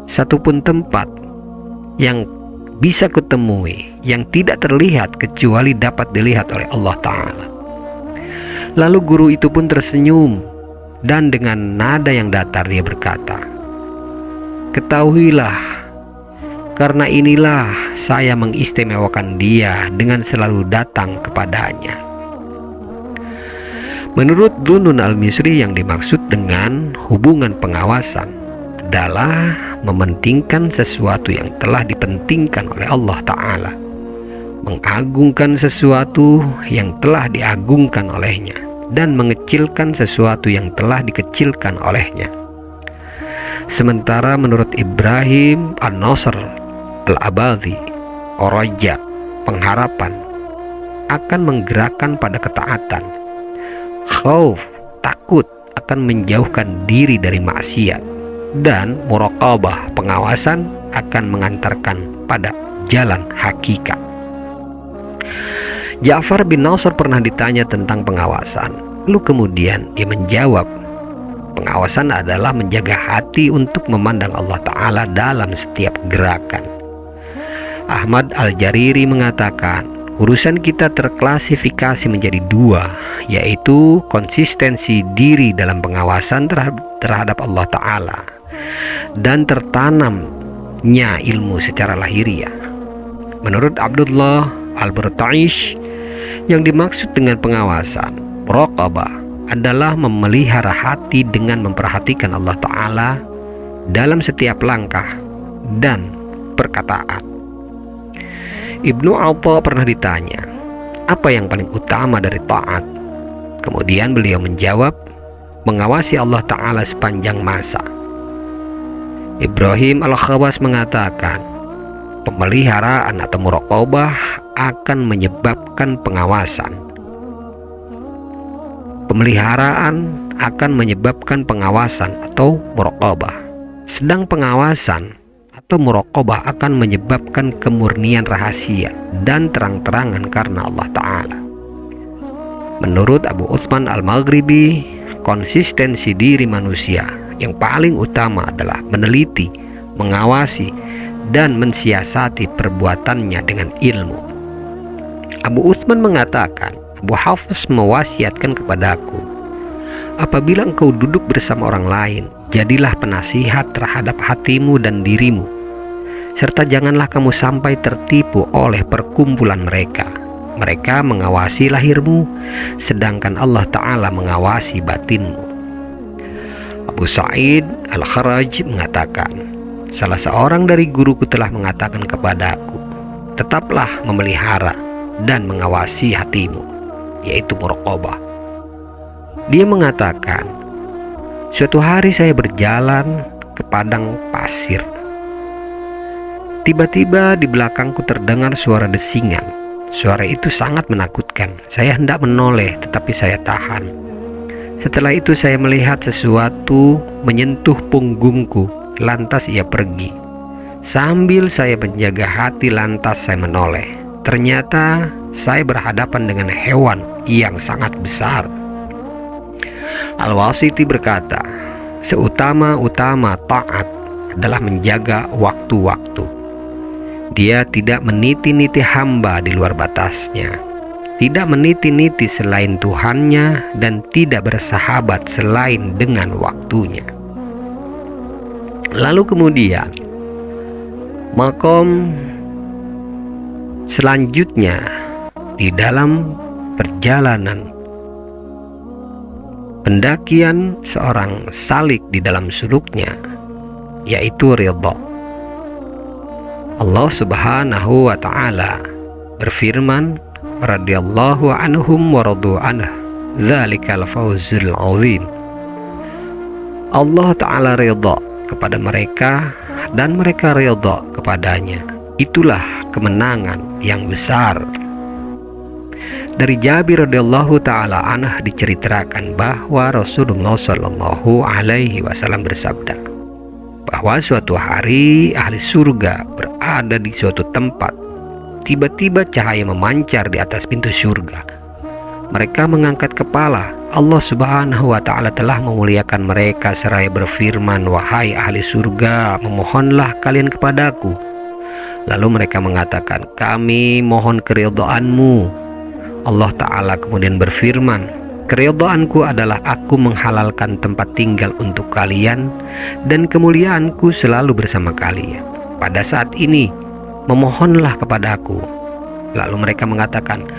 satupun tempat yang bisa kutemui yang tidak terlihat kecuali dapat dilihat oleh Allah Ta'ala." Lalu guru itu pun tersenyum dan dengan nada yang datar dia berkata, "Ketahuilah, karena inilah saya mengistimewakan dia dengan selalu datang kepadanya." Menurut Dhunnun al-Misri, yang dimaksud dengan hubungan pengawasan adalah mementingkan sesuatu yang telah dipentingkan oleh Allah Ta'ala, mengagungkan sesuatu yang telah diagungkan olehnya, dan mengecilkan sesuatu yang telah dikecilkan olehnya. Sementara menurut Ibrahim An-Nasr Al-Abadhi, Raja, pengharapan akan menggerakkan pada ketaatan. Khauf, takut, akan menjauhkan diri dari maksiat. Dan muraqabah, pengawasan, akan mengantarkan pada jalan hakikat. Ja'far bin Nasr pernah ditanya tentang pengawasan. Lalu kemudian dia menjawab, pengawasan adalah menjaga hati untuk memandang Allah Ta'ala dalam setiap gerakan. Ahmad Al-Jariri mengatakan, urusan kita terklasifikasi menjadi dua, yaitu konsistensi diri dalam pengawasan terhadap Allah Ta'ala dan tertanamnya ilmu secara lahiriah. Menurut Abdullah Al-Burtaish, yang dimaksud dengan pengawasan, muraqabah, adalah memelihara hati dengan memperhatikan Allah Ta'ala dalam setiap langkah dan perkataan. Ibnu Atha pernah ditanya, apa yang paling utama dari taat? Kemudian beliau menjawab, mengawasi Allah Ta'ala sepanjang masa. Ibrahim Al-Khawas mengatakan, pemeliharaan atau muraqabah akan menyebabkan pengawasan. Pemeliharaan akan menyebabkan pengawasan atau muraqabah. Sedang pengawasan atau muraqabah akan menyebabkan kemurnian rahasia dan terang-terangan karena Allah Ta'ala. Menurut Abu Utsman Al-Maghribi, konsistensi diri manusia yang paling utama adalah meneliti, mengawasi, dan mensiasati perbuatannya dengan ilmu. Abu Utsman mengatakan, Abu Hafiz mewasiatkan kepadaku, apabila engkau duduk bersama orang lain, jadilah penasihat terhadap hatimu dan dirimu, serta janganlah kamu sampai tertipu oleh perkumpulan mereka. Mereka mengawasi lahirmu, sedangkan Allah Ta'ala mengawasi batinmu. Abu Sa'id Al-Kharaj mengatakan, salah seorang dari guruku telah mengatakan kepadaku, tetaplah memelihara dan mengawasi hatimu, yaitu muraqabah. Dia mengatakan, suatu hari saya berjalan ke padang pasir. Tiba-tiba di belakangku terdengar suara desingan. Suara itu sangat menakutkan. Saya hendak menoleh, tetapi saya tahan. Setelah itu saya melihat sesuatu menyentuh punggungku, lantas ia pergi. Sambil saya menjaga hati, lantas saya menoleh. Ternyata saya berhadapan dengan hewan yang sangat besar. Al-Wasiti berkata, seutama-utama taat adalah menjaga waktu-waktu. Dia tidak meniti-niti hamba di luar batasnya, tidak meniti-niti selain Tuhannya, dan tidak bersahabat selain dengan waktunya. Lalu kemudian makom selanjutnya di dalam perjalanan pendakian seorang salik di dalam suluknya, yaitu ridha. Allah Subhanahu wa ta'ala berfirman, radhiyallahu anhum wa radu anhu, dzalikal fawzul azim. Allah Ta'ala ridha kepada mereka dan mereka ridha kepadanya. Itulah kemenangan yang besar. Dari Jabir radhiyallahu ta'ala anhu diceritakan bahwa Rasulullah sallallahu alaihi wasallam bersabda bahwa suatu hari ahli surga berada di suatu tempat. Tiba-tiba cahaya memancar di atas pintu surga. Mereka mengangkat kepala. Allah Subhanahu wa ta'ala telah memuliakan mereka seraya berfirman, wahai ahli surga, memohonlah kalian kepadaku. Lalu mereka mengatakan, kami mohon keridhaanmu. Allah Ta'ala kemudian berfirman, keridhaanku adalah aku menghalalkan tempat tinggal untuk kalian dan kemuliaanku selalu bersama kalian. Pada saat ini memohonlah kepadaku. Lalu mereka mengatakan,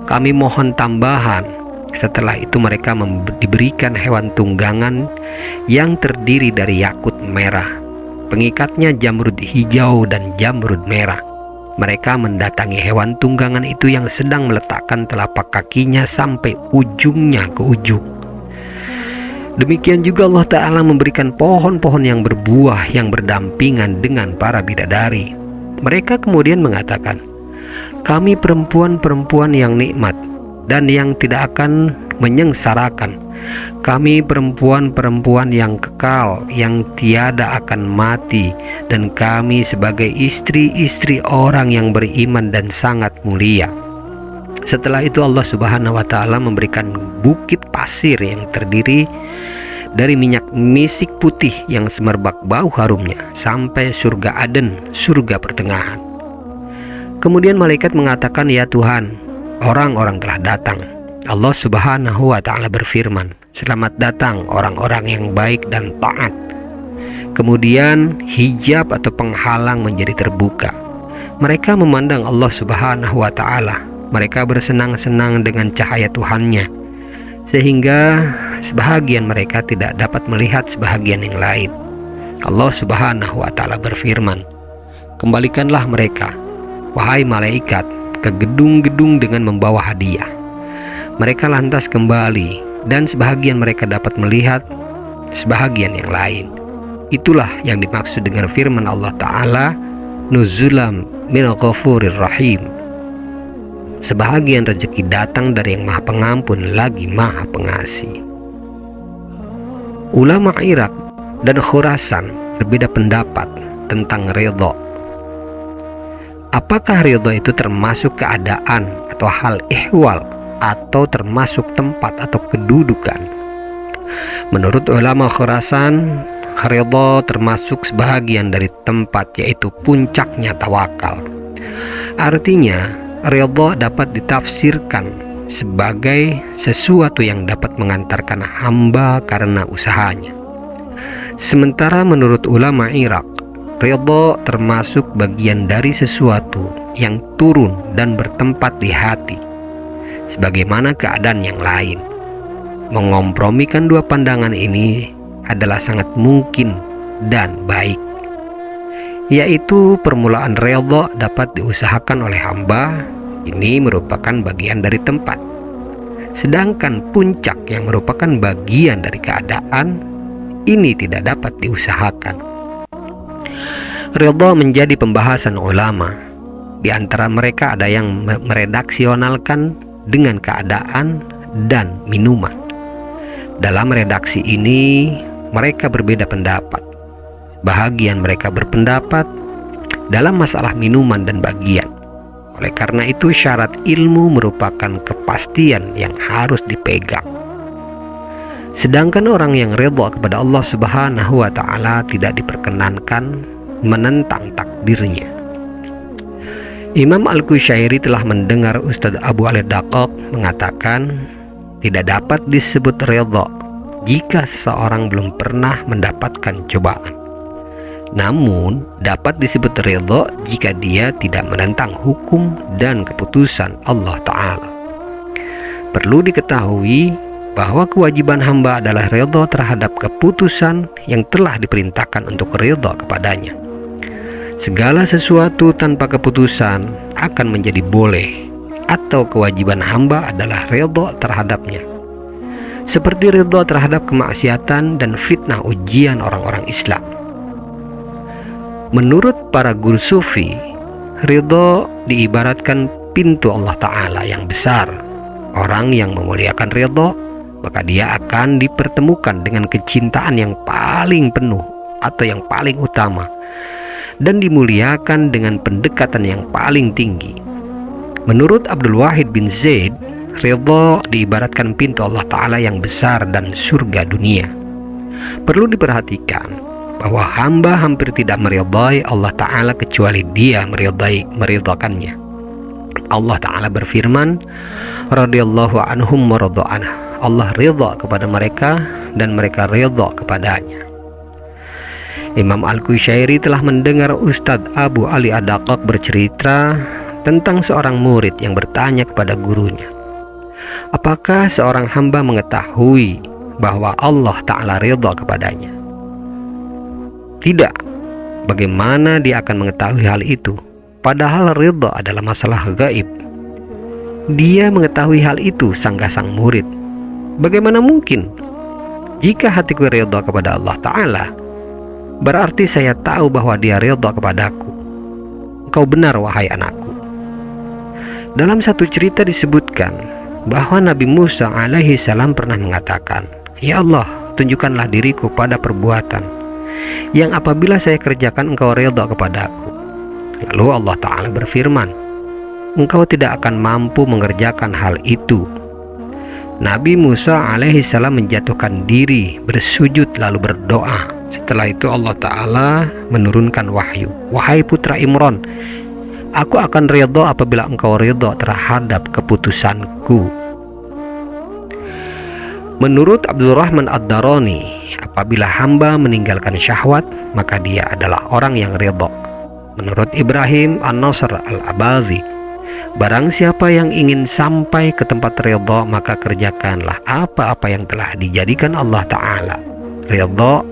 kami mohon tambahan. Setelah itu mereka diberikan hewan tunggangan yang terdiri dari yakut merah, pengikatnya jamrud hijau dan jamrud merah. Mereka mendatangi hewan tunggangan itu yang sedang meletakkan telapak kakinya sampai ujungnya ke ujung. Demikian juga Allah Ta'ala memberikan pohon-pohon yang berbuah yang berdampingan dengan para bidadari. Mereka kemudian mengatakan, kami perempuan-perempuan yang nikmat dan yang tidak akan menyengsarakan. Kami perempuan-perempuan yang kekal, yang tiada akan mati, dan kami sebagai istri-istri orang yang beriman dan sangat mulia. Setelah itu Allah Subhanahu wa ta'ala memberikan bukit pasir yang terdiri dari minyak misik putih yang semerbak bau harumnya sampai surga Aden, surga pertengahan. Kemudian malaikat mengatakan, ya Tuhan, orang-orang telah datang. Allah Subhanahu wa ta'ala berfirman, selamat datang orang-orang yang baik dan taat. Kemudian hijab atau penghalang menjadi terbuka. Mereka memandang Allah Subhanahu wa ta'ala. Mereka bersenang-senang dengan cahaya Tuhannya, sehingga sebahagian mereka tidak dapat melihat sebahagian yang lain. Allah Subhanahu wa ta'ala berfirman, kembalikanlah mereka, wahai malaikat, ke gedung-gedung dengan membawa hadiah. Mereka lantas kembali, dan sebahagian mereka dapat melihat sebahagian yang lain. Itulah yang dimaksud dengan firman Allah Ta'ala, nuzulam minal ghafurir rahim. Sebahagian rezeki datang dari yang maha pengampun lagi maha pengasih. Ulama Irak dan Khurasan berbeda pendapat tentang ridha. Apakah ridha itu termasuk keadaan atau hal ihwal, atau termasuk tempat atau kedudukan? Menurut ulama Khurasan, ridha termasuk sebahagian dari tempat, yaitu puncaknya tawakal. Artinya, ridha dapat ditafsirkan sebagai sesuatu yang dapat mengantarkan hamba karena usahanya. Sementara menurut ulama Irak, ridha termasuk bagian dari sesuatu yang turun dan bertempat di hati, sebagaimana keadaan yang lain. Mengompromikan dua pandangan ini adalah sangat mungkin dan baik, yaitu permulaan ridha dapat diusahakan oleh hamba. Ini merupakan bagian dari tempat, sedangkan puncak yang merupakan bagian dari keadaan ini tidak dapat diusahakan. Ridha menjadi pembahasan ulama. Di antara mereka ada yang meredaksionalkan dengan keadaan dan minuman. Dalam redaksi ini mereka berbeda pendapat. Sebahagian mereka berpendapat dalam masalah minuman dan bagian. Oleh karena itu syarat ilmu merupakan kepastian yang harus dipegang. Sedangkan orang yang ridha kepada Allah Subhanahu wa Ta'ala tidak diperkenankan menentang takdirnya. Imam Al-Qushairi telah mendengar Ustadz Abu Ali Daqqaq mengatakan, tidak dapat disebut ridha jika seseorang belum pernah mendapatkan cobaan. Namun dapat disebut ridha jika dia tidak menentang hukum dan keputusan Allah Ta'ala. Perlu diketahui bahwa kewajiban hamba adalah ridha terhadap keputusan yang telah diperintahkan untuk ridha kepadanya. Segala sesuatu tanpa keputusan akan menjadi boleh, atau kewajiban hamba adalah ridha terhadapnya. Seperti ridha terhadap kemaksiatan dan fitnah ujian orang-orang Islam. Menurut para guru sufi, ridha diibaratkan pintu Allah Ta'ala yang besar. Orang yang memuliakan ridha, maka dia akan dipertemukan dengan kecintaan yang paling penuh atau yang paling utama, dan dimuliakan dengan pendekatan yang paling tinggi. Menurut Abdul Wahid bin Zaid, ridha diibaratkan pintu Allah Ta'ala yang besar dan surga dunia. Perlu diperhatikan bahwa hamba hampir tidak meridhai Allah Ta'ala kecuali dia meridhakannya. Allah Ta'ala berfirman, radhiyallahu anhum wa radu anhu. Allah ridha kepada mereka dan mereka ridha kepadanya. Imam Al-Qushairi telah mendengar Ustadz Abu Ali Ad-Daqqaq bercerita tentang seorang murid yang bertanya kepada gurunya, apakah seorang hamba mengetahui bahwa Allah Ta'ala ridha kepadanya? Tidak. Bagaimana dia akan mengetahui hal itu? Padahal ridha adalah masalah gaib. Dia mengetahui hal itu, sangka sang murid. Bagaimana mungkin? Jika hatiku ridha kepada Allah Ta'ala, berarti saya tahu bahwa dia ridha kepadaku. Engkau benar wahai anakku. Dalam satu cerita disebutkan bahwa Nabi Musa alaihi salam pernah mengatakan, ya Allah, tunjukkanlah diriku pada perbuatan yang apabila saya kerjakan engkau ridha kepadaku. Lalu Allah Ta'ala berfirman, engkau tidak akan mampu mengerjakan hal itu. Nabi Musa alaihi salam menjatuhkan diri, bersujud lalu berdoa. Setelah itu Allah Ta'ala menurunkan wahyu, wahai putra Imran, aku akan ridha apabila engkau ridha terhadap keputusanku. Menurut Abdurrahman Ad-Darani, apabila hamba meninggalkan syahwat, maka dia adalah orang yang ridha. Menurut Ibrahim An-Nasr Al-Abadhi, barang siapa yang ingin sampai ke tempat ridha, maka kerjakanlah apa-apa yang telah dijadikan Allah Ta'ala ridha.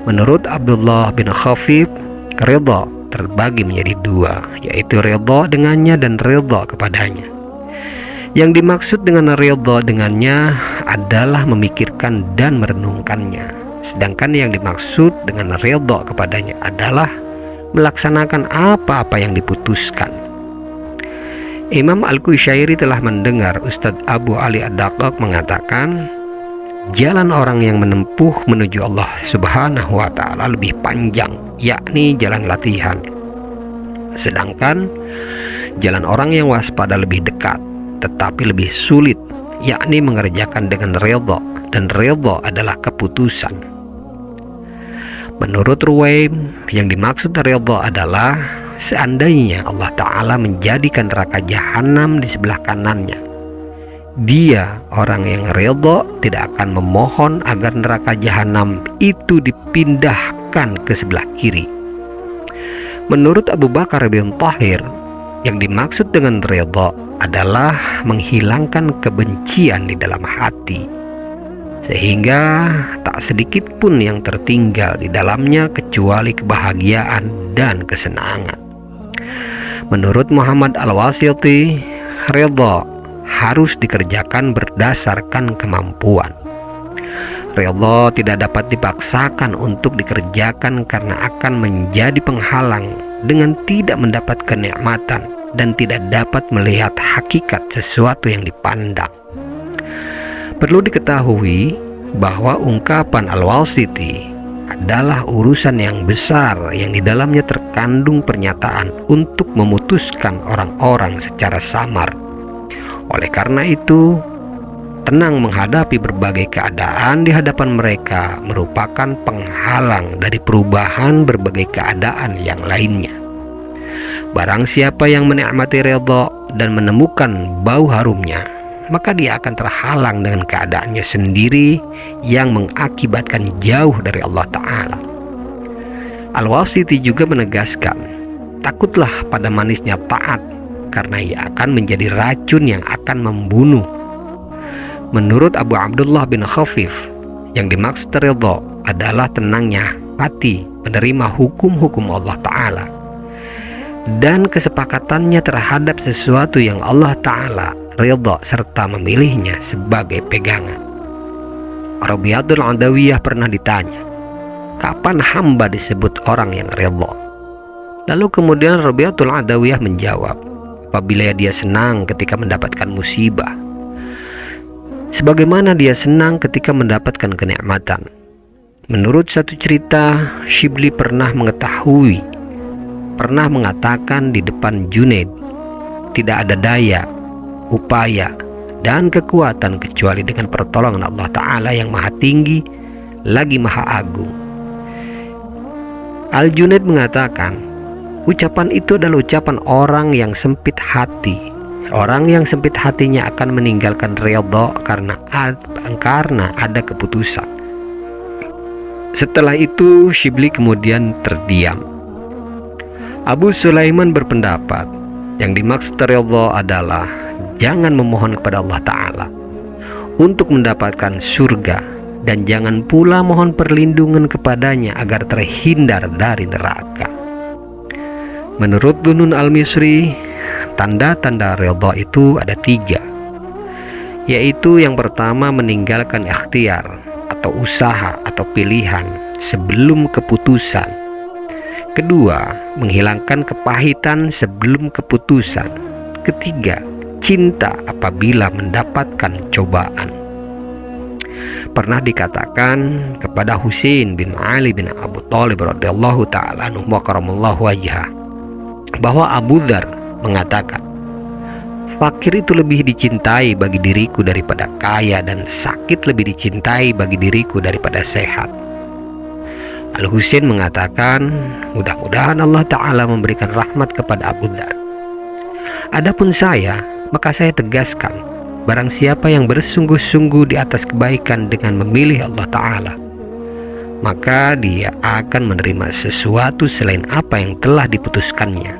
Menurut Abdullah bin Khafif, ridha terbagi menjadi dua, yaitu ridha dengannya dan ridha kepadanya. Yang dimaksud dengan ridha dengannya adalah memikirkan dan merenungkannya, sedangkan yang dimaksud dengan ridha kepadanya adalah melaksanakan apa-apa yang diputuskan. Imam Al-Qushairi telah mendengar Ustadz Abu Ali Ad-Daqqaq mengatakan, jalan orang yang menempuh menuju Allah Subhanahu wa Ta'ala lebih panjang, yakni jalan latihan. Sedangkan jalan orang yang waspada lebih dekat, tetapi lebih sulit, yakni mengerjakan dengan ridha, dan ridha adalah keputusan. Menurut Ruwaim, yang dimaksud ridha adalah seandainya Allah Ta'ala menjadikan neraka jahanam di sebelah kanannya, dia orang yang ridha tidak akan memohon agar neraka jahanam itu dipindahkan ke sebelah kiri. Menurut Abu Bakar bin Tahir, yang dimaksud dengan ridha adalah menghilangkan kebencian di dalam hati, sehingga tak sedikit pun yang tertinggal di dalamnya kecuali kebahagiaan dan kesenangan. Menurut Muhammad Al-Wasiti, ridha harus dikerjakan berdasarkan kemampuan. Ridha tidak dapat dipaksakan untuk dikerjakan karena akan menjadi penghalang dengan tidak mendapat kenikmatan dan tidak dapat melihat hakikat sesuatu yang dipandang. Perlu diketahui bahwa ungkapan Al-Wasiti adalah urusan yang besar yang di dalamnya terkandung pernyataan untuk memutuskan orang-orang secara samar. Oleh karena itu, tenang menghadapi berbagai keadaan di hadapan mereka merupakan penghalang dari perubahan berbagai keadaan yang lainnya. Barang siapa yang menikmati ridha dan menemukan bau harumnya, maka dia akan terhalang dengan keadaannya sendiri yang mengakibatkan jauh dari Allah Ta'ala. Al-Wasiti juga menegaskan, takutlah pada manisnya taat, karena ia akan menjadi racun yang akan membunuh. Menurut Abu Abdullah bin Khafif, yang dimaksud ridha adalah tenangnya hati menerima hukum-hukum Allah Ta'ala dan kesepakatannya terhadap sesuatu yang Allah Ta'ala ridha serta memilihnya sebagai pegangan. Rabi'atul Adawiyah pernah ditanya, kapan hamba disebut orang yang ridha? Lalu kemudian Rabi'atul Adawiyah menjawab, apabila dia senang ketika mendapatkan musibah, sebagaimana dia senang ketika mendapatkan kenikmatan. Menurut satu cerita, Shibli pernah mengatakan di depan Junaid, tidak ada daya, upaya, dan kekuatan kecuali dengan pertolongan Allah Ta'ala yang maha tinggi lagi maha agung. Al-Junaid mengatakan, ucapan itu adalah ucapan orang yang sempit hati. Orang yang sempit hatinya akan meninggalkan ridha karena ada keputusan. Setelah itu Shibli kemudian terdiam. Abu Sulaiman berpendapat yang dimaksud ridha adalah jangan memohon kepada Allah Ta'ala untuk mendapatkan surga, dan jangan pula mohon perlindungan kepadanya agar terhindar dari neraka. Menurut Dunun Al-Misri, tanda-tanda ridha itu ada 3, yaitu yang pertama meninggalkan ikhtiar atau usaha atau pilihan sebelum keputusan. Kedua, menghilangkan kepahitan sebelum keputusan. Ketiga, cinta apabila mendapatkan cobaan. Pernah dikatakan kepada Husain bin Ali bin Abu Thalib radhiyallahu ta'ala anhu wa karamallahu wajhah, bahwa Abu Dzar mengatakan, fakir itu lebih dicintai bagi diriku daripada kaya, dan sakit lebih dicintai bagi diriku daripada sehat. Al-Husain mengatakan, mudah-mudahan Allah Ta'ala memberikan rahmat kepada Abu Dzar. Adapun saya, maka saya tegaskan, barang siapa yang bersungguh-sungguh di atas kebaikan dengan memilih Allah Ta'ala, maka dia akan menerima sesuatu selain apa yang telah diputuskannya.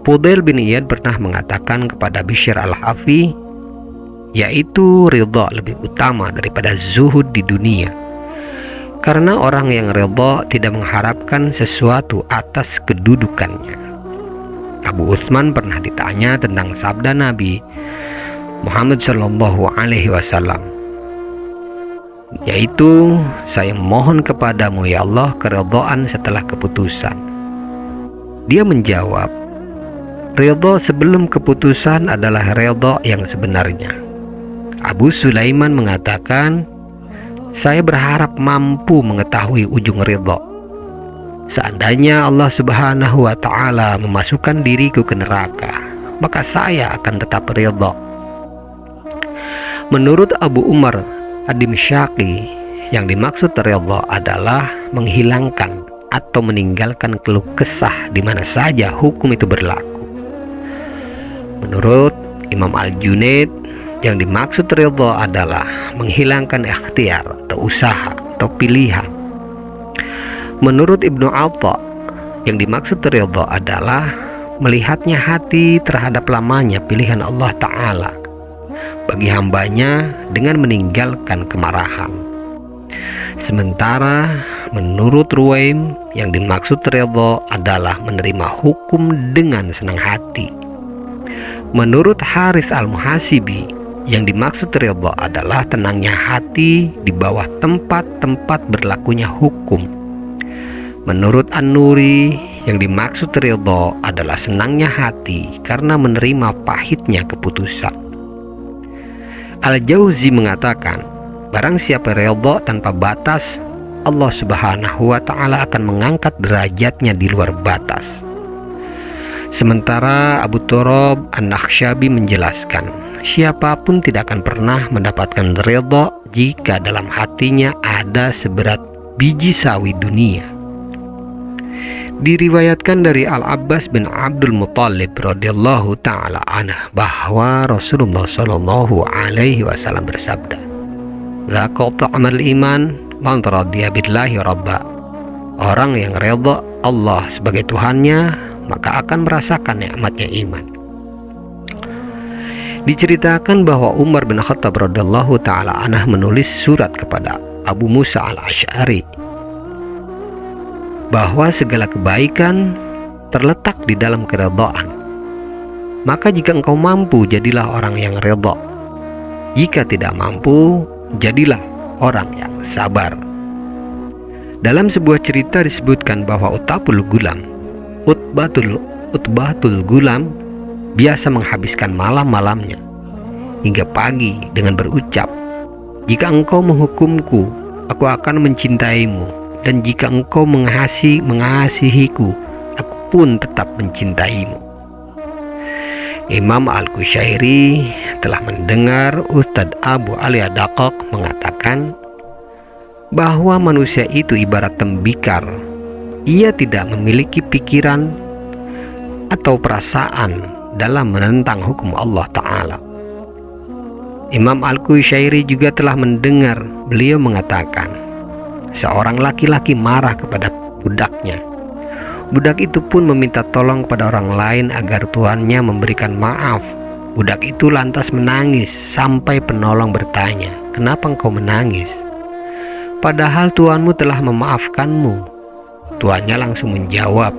Fudail bin Iyad pernah mengatakan kepada Bishr al-Hafi, yaitu ridha lebih utama daripada zuhud di dunia, karena orang yang ridha tidak mengharapkan sesuatu atas kedudukannya. Abu Utsman pernah ditanya tentang sabda Nabi Muhammad Shallallahu Alaihi Wasallam, yaitu, saya mohon kepadamu ya Allah keridhaan setelah keputusan. Dia menjawab, ridha sebelum keputusan adalah ridha yang sebenarnya. Abu Sulaiman mengatakan, saya berharap mampu mengetahui ujung ridha. Seandainya Allah Subhanahu wa Ta'ala memasukkan diriku ke neraka, maka saya akan tetap ridha. Menurut Abu Umar Ad-Dimsyaqi, yang dimaksud ridha adalah menghilangkan atau meninggalkan keluh kesah di mana saja hukum itu berlaku. Menurut Imam Al-Junaid, yang dimaksud ridha adalah menghilangkan ikhtiar atau usaha atau pilihan. Menurut Ibnu Atha, yang dimaksud ridha adalah melihatnya hati terhadap lamanya pilihan Allah Ta'ala bagi hambanya dengan meninggalkan kemarahan. Sementara menurut Ruwaim, yang dimaksud ridha adalah menerima hukum dengan senang hati. Menurut Harits Al-Muhasibi, Yang dimaksud ridha adalah tenangnya hati di bawah tempat-tempat berlakunya hukum. Menurut An-Nuri, yang dimaksud ridha adalah senangnya hati karena menerima pahitnya keputusan. Al-Jauzi mengatakan, barang siapa ridha tanpa batas, Allah Subhanahu wa Ta'ala akan mengangkat derajatnya di luar batas. Sementara Abu Turab An-Nakhsyabi menjelaskan, siapapun tidak akan pernah mendapatkan ridha jika dalam hatinya ada seberat biji sawi dunia. Diriwayatkan dari Al-Abbas bin Abdul Muttalib radhiyallahu ta'ala anhu bahwa Rasulullah sallallahu alaihi wasallam bersabda, "Zaqa ta'mal iman man radiya billahi rabba." Orang yang ridha Allah sebagai Tuhannya, maka akan merasakan nikmatnya iman. Diceritakan bahwa Umar bin Khattab radhiyallahu ta'ala anhu menulis surat kepada Abu Musa al-Asy'ari bahwa segala kebaikan terletak di dalam keridhaan. Maka jika engkau mampu, jadilah orang yang ridha. Jika tidak mampu, jadilah orang yang sabar. Dalam sebuah cerita disebutkan bahwa Utbatul Gulam biasa menghabiskan malam-malamnya hingga pagi dengan berucap, "Jika engkau menghukumku, aku akan mencintaimu, dan jika engkau mengasihiku, aku pun tetap mencintaimu." Imam Al-Qushairi telah mendengar Ustadz Abu Ali Ad-Daqqaq mengatakan bahwa manusia itu ibarat tembikar. Ia tidak memiliki pikiran atau perasaan dalam menentang hukum Allah Ta'ala. Imam Al-Qushairi juga telah mendengar beliau mengatakan, seorang laki-laki marah kepada budaknya. Budak itu pun meminta tolong kepada orang lain agar tuannya memberikan maaf. Budak itu lantas menangis sampai penolong bertanya, "Kenapa engkau menangis? Padahal tuanmu telah memaafkanmu." Tuannya langsung menjawab,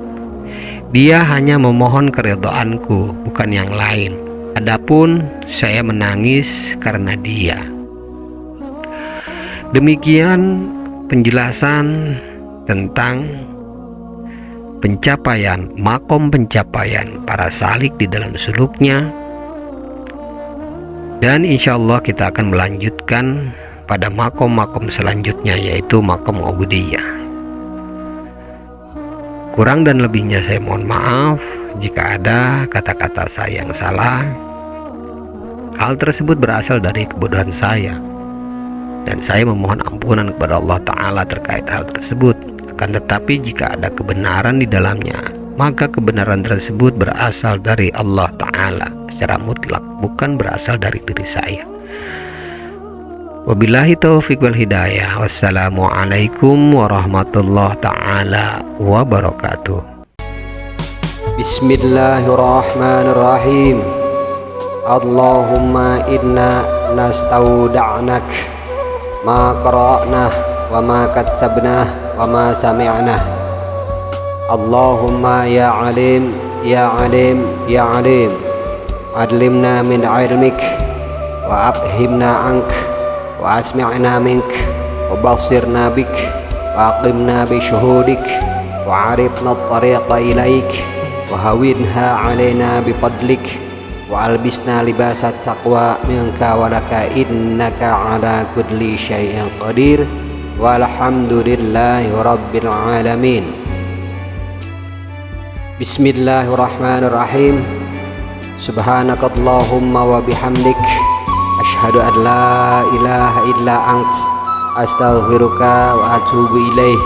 "Dia hanya memohon keridhaanku, bukan yang lain. Adapun saya menangis karena dia." Demikian penjelasan tentang makom pencapaian para salik di dalam suluknya. Dan insya Allah kita akan melanjutkan pada makom-makom selanjutnya, yaitu makom ubudiyah. Kurang dan lebihnya saya mohon maaf jika ada kata-kata saya yang salah. Hal tersebut berasal dari kebodohan saya, dan saya memohon ampunan kepada Allah Ta'ala terkait hal tersebut. Akan tetapi jika ada kebenaran di dalamnya, maka kebenaran tersebut berasal dari Allah Ta'ala secara mutlak, bukan berasal dari diri saya. Wabillahi taufiq wal hidayah. Wassalamualaikum warahmatullahi ta'ala wabarakatuh. Bismillahirrahmanirrahim. Allahumma inna nastauda'nak ma qara'nah wa ma katsabnah wa ma sami'nah. Allahumma ya alim ya alim ya alim, adlimna min ilmik wa afhimna ank wa asmi'na mink wa basirna bik wa aqimna bi syuhudik wa arifna at-tariqa ilaik wa hawinha alaina bi fadlik wa albisna libasat taqwa minka wa laka innaka ala kulli syai'in qadir walhamdulillahi rabbil alamin. Bismillahirrahmanirrahim. Subhanakallahumma wa bihamdik, asyhadu an la ilaha illa ant, astaghfiruka wa atubu ilaih.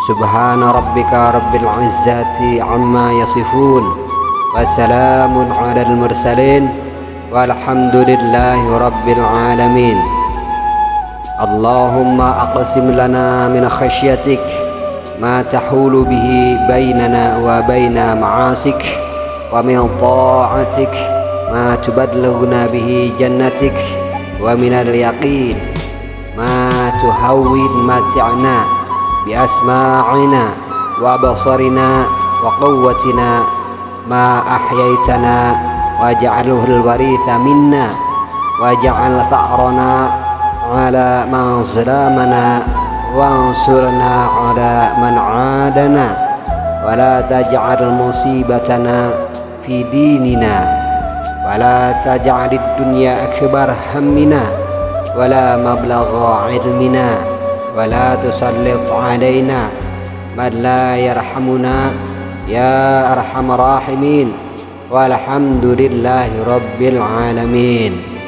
Subhana rabbika rabbil izzati amma yasifun, wa salamun alal mursalin, walhamdulillahi rabbil alamin. Allahumma aqsim lana min khasyatik ma tahulu bihi bainana wa baina ma'asik, wa min ta'atik ma tubadlighuna bihi jannatik, wa minal yaqin ma tuhawwin mata'na bi asma'ina wa basarina wa quwwatina ma ahyaitana waj'alhu al-waritha minna waj'al tha'rana ala man zalamana wansurna ala man 'adana wa la taj'al musibatana fi dinina wa la taj'alid dunya akbar hammina wa la mablagha 'ilmina wa la tusallit 'alaina man la yarhamuna ya arhamar rahimin walhamdulillahi rabbil alamin.